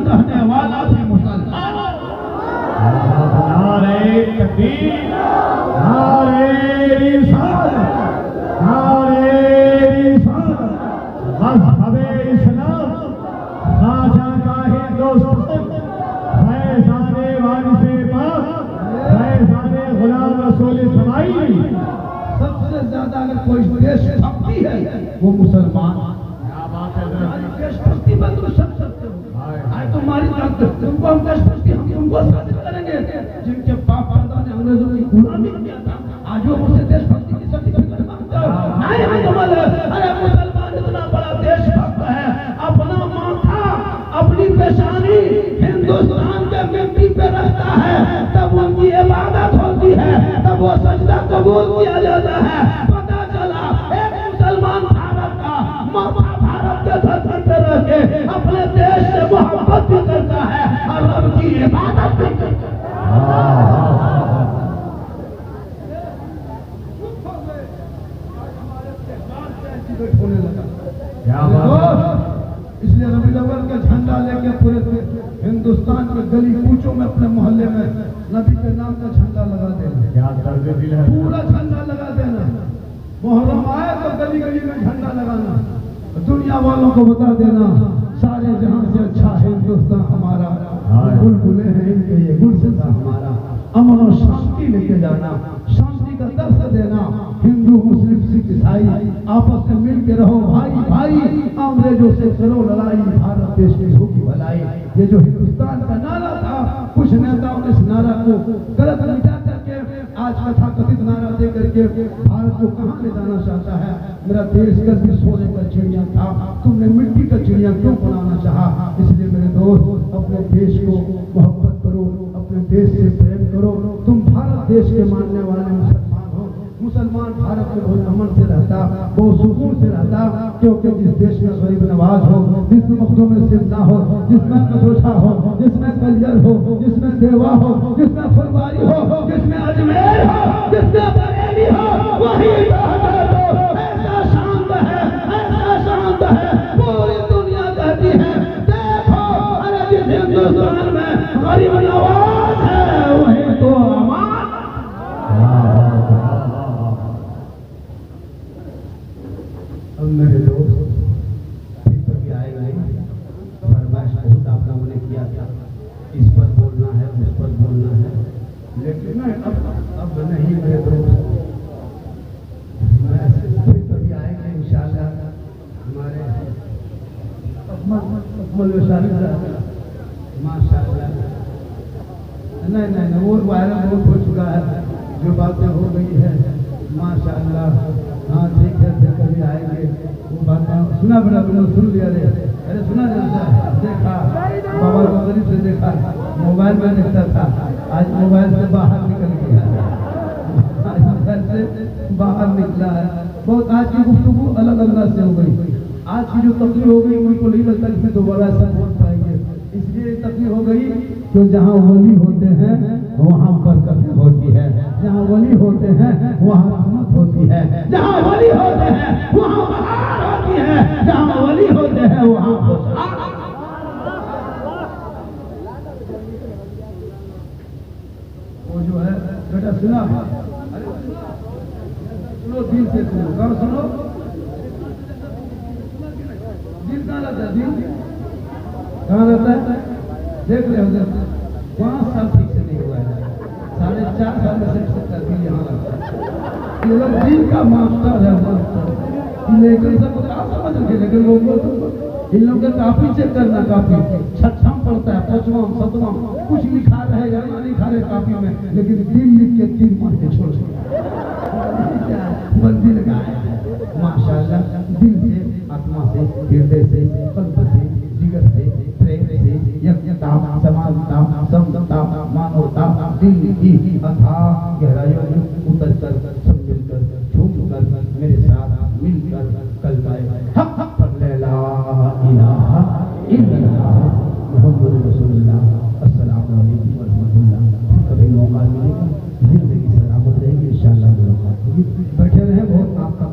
रहने वाला भी मुसलमान। नारे तकबीर, नारे रिसालत, नारे रिसालत, मज़हबे इस्लाम, खाजा का हिंदुस्तान, फैज़ाने वारिसे पाक, फैज़ाने गुलाम रसूल इस्माइल। सबसे ज्यादा अगर कोई देशभक्ति है वो मुसलमान। क्या बात है, देशभक्ति में तुम सब सकते हो। आज तुम्हारी ताकत, तुमको हम देशभक्ति हम तुमको साबित करेंगे। जिनके बाप दादा ने अंग्रेजों की गुलामी किया था, आज वो मुझसे देशभक्ति की सर्टिफिकेट मांगता है। नहीं कमाल है। अरे मुसलमान इतना बड़ा देशभक्त है, अपना माथा अपनी पेशानी हिंदुस्तान के मिट्टी पे रखता है, तब उनकी इबादत होती है, तब वो सजदा कबूल किया जाता है। पता चला एक मुसलमान भारत का माथा भारत के धरती पे रह के अपने देश से मोहब्बत भी करता है और रब की इबादत भी करता है। होने लगा। क्या बात है। इसलिए रबीउल अव्वल का झंडा लेके पूरे हिंदुस्तान के गली कूचों में अपने मोहल्ले में नबी के नाम का झंडा लगा देना। क्या दर्द दिल है। पूरा झंडा लगा देना। मुहर्रम आए तो गली गली में झंडा लगाना। दुनिया वालों को बता देना सारे जहां से अच्छा हिंदुस्तान हमारा, बुलबुले हैं इनके ये गुलसिता हमारा। अमन और शांति लेके जाना, शांति का दर्श देना। हिंदू मुस्लिम सिख ईसाई आपस में मिल के रहो भाई भाई, अंग्रेजों से करो लड़ाई, भारत देश की होगी भलाई। ये जो हिंदुस्तान का नारा था, कुछ नेताओं ने इस नारा को गलत मिटा करके आज कथा कथित नारा दे करके भारत को कहाँ ले जाना चाहता है। मेरा देश का भी सोने का चिड़िया था, तुमने मिट्टी का चिड़िया क्यों बनाना चाहा। इसलिए मेरे दोस्त अपने देश को मोहब्बत करो, अपने देश से प्रेम करो। तुम भारत देश के मानने वाले मुसलमान हो। मुसलमान भारत में बहुत अमन से रहता, बहुत सुकून से रहता, क्योंकि जिस देश में गरीब नवाज हो, जिसमें मखदूम सिमना हो, जिसमें कदोछा हो, जिसमें कलियर हो, जिसमें देवा हो, जिसमें फुलवारी हो, जिसमें अजमेर हो, जिसमें बरेली हो, वही ऐसा शांत है, ऐसा शांत है। पूरी दुनिया कहती है देखो, अरे जिस हिंदुस्तान में गरीब नवाज है वही तो अमान। अब मेरे दोस्त फिर कभी आएंगे, फरमाइश बहुत आप लोगों ने किया था, इस पर बोलना है, उस पर बोलना है, लेकिन अब नहीं मेरे दोस्त। मैं फिर कभी आएंगे इंशाल्लाह। हमारे माशाल्लाह नहीं वो वायरल बहुत हो चुका है, जो बातें हो गई है माशाल्लाह। हाँ ठीक है, फिर कभी आएंगे वो बातें। सुना बेटा, तुमने सुन लिया रे? अरे सुना जैसा देखा, बाबा को करीब से देखा, मोबाइल में देखता था, आज मोबाइल से बाहर निकल गया, आज मोबाइल से बाहर निकला है। बहुत आज की गुफ्तगू अलग अंदाज से हो गई। आज की जो तकलीफ हो गई उनको नहीं लगता कि दोबारा ऐसा बोल पाएंगे, इसलिए तकलीफ हो गई। तो जहाँ वली होते हैं वहाँ बरकत होती है, जहाँ वली होते हैं वहाँ रहमत होती है, जहाँ वली होते हैं वहाँ बहार होती है, जहाँ वली होते हैं वहाँ खुशहाल। वो जो है बेटा सुना, सुनो दिल से सुनो, कहाँ सुनो, दिल कहाँ रहता है, दिल कहाँ रहता है? देख रहे हो 5 साल ठीक से नहीं हुआ है, 4.5 साल में से दिल यहाँ लगता है। ये लोग दिल का मास्टर है, मास्टर। लेकिन सबको क्या समझ रखे, लेकिन लोगों को इन लोगों के काफी चेक करना, काफी छठम पड़ता है, 5वां 7वां कुछ लिखा रहेगा ना, लिखा रहे काफी में, लेकिन दिल लिख के 3 मार के छोड़ दिया। बंदी लगाया है माशाल्लाह, दिल से, आत्मा से, हृदय से, कल्प से, जिगर से, प्रेम से, यज्ञता, समानता, समता, मानवता, दिल की अथाह गहराइयों में उतर कर, सब मिलकर, झूम कर, मेरे साथ मिलकर कलमाए हक पढ़ ले, ला इलाहा इल्लल्लाह मुहम्मदुर रसूलुल्लाह। अस्सलामु अलैकुम व रहमतुल्लाह। कभी मौका मिलेगा, जिंदगी सलामत रहेगी इंशाअल्लाह। बैठे रहे, बहुत आपका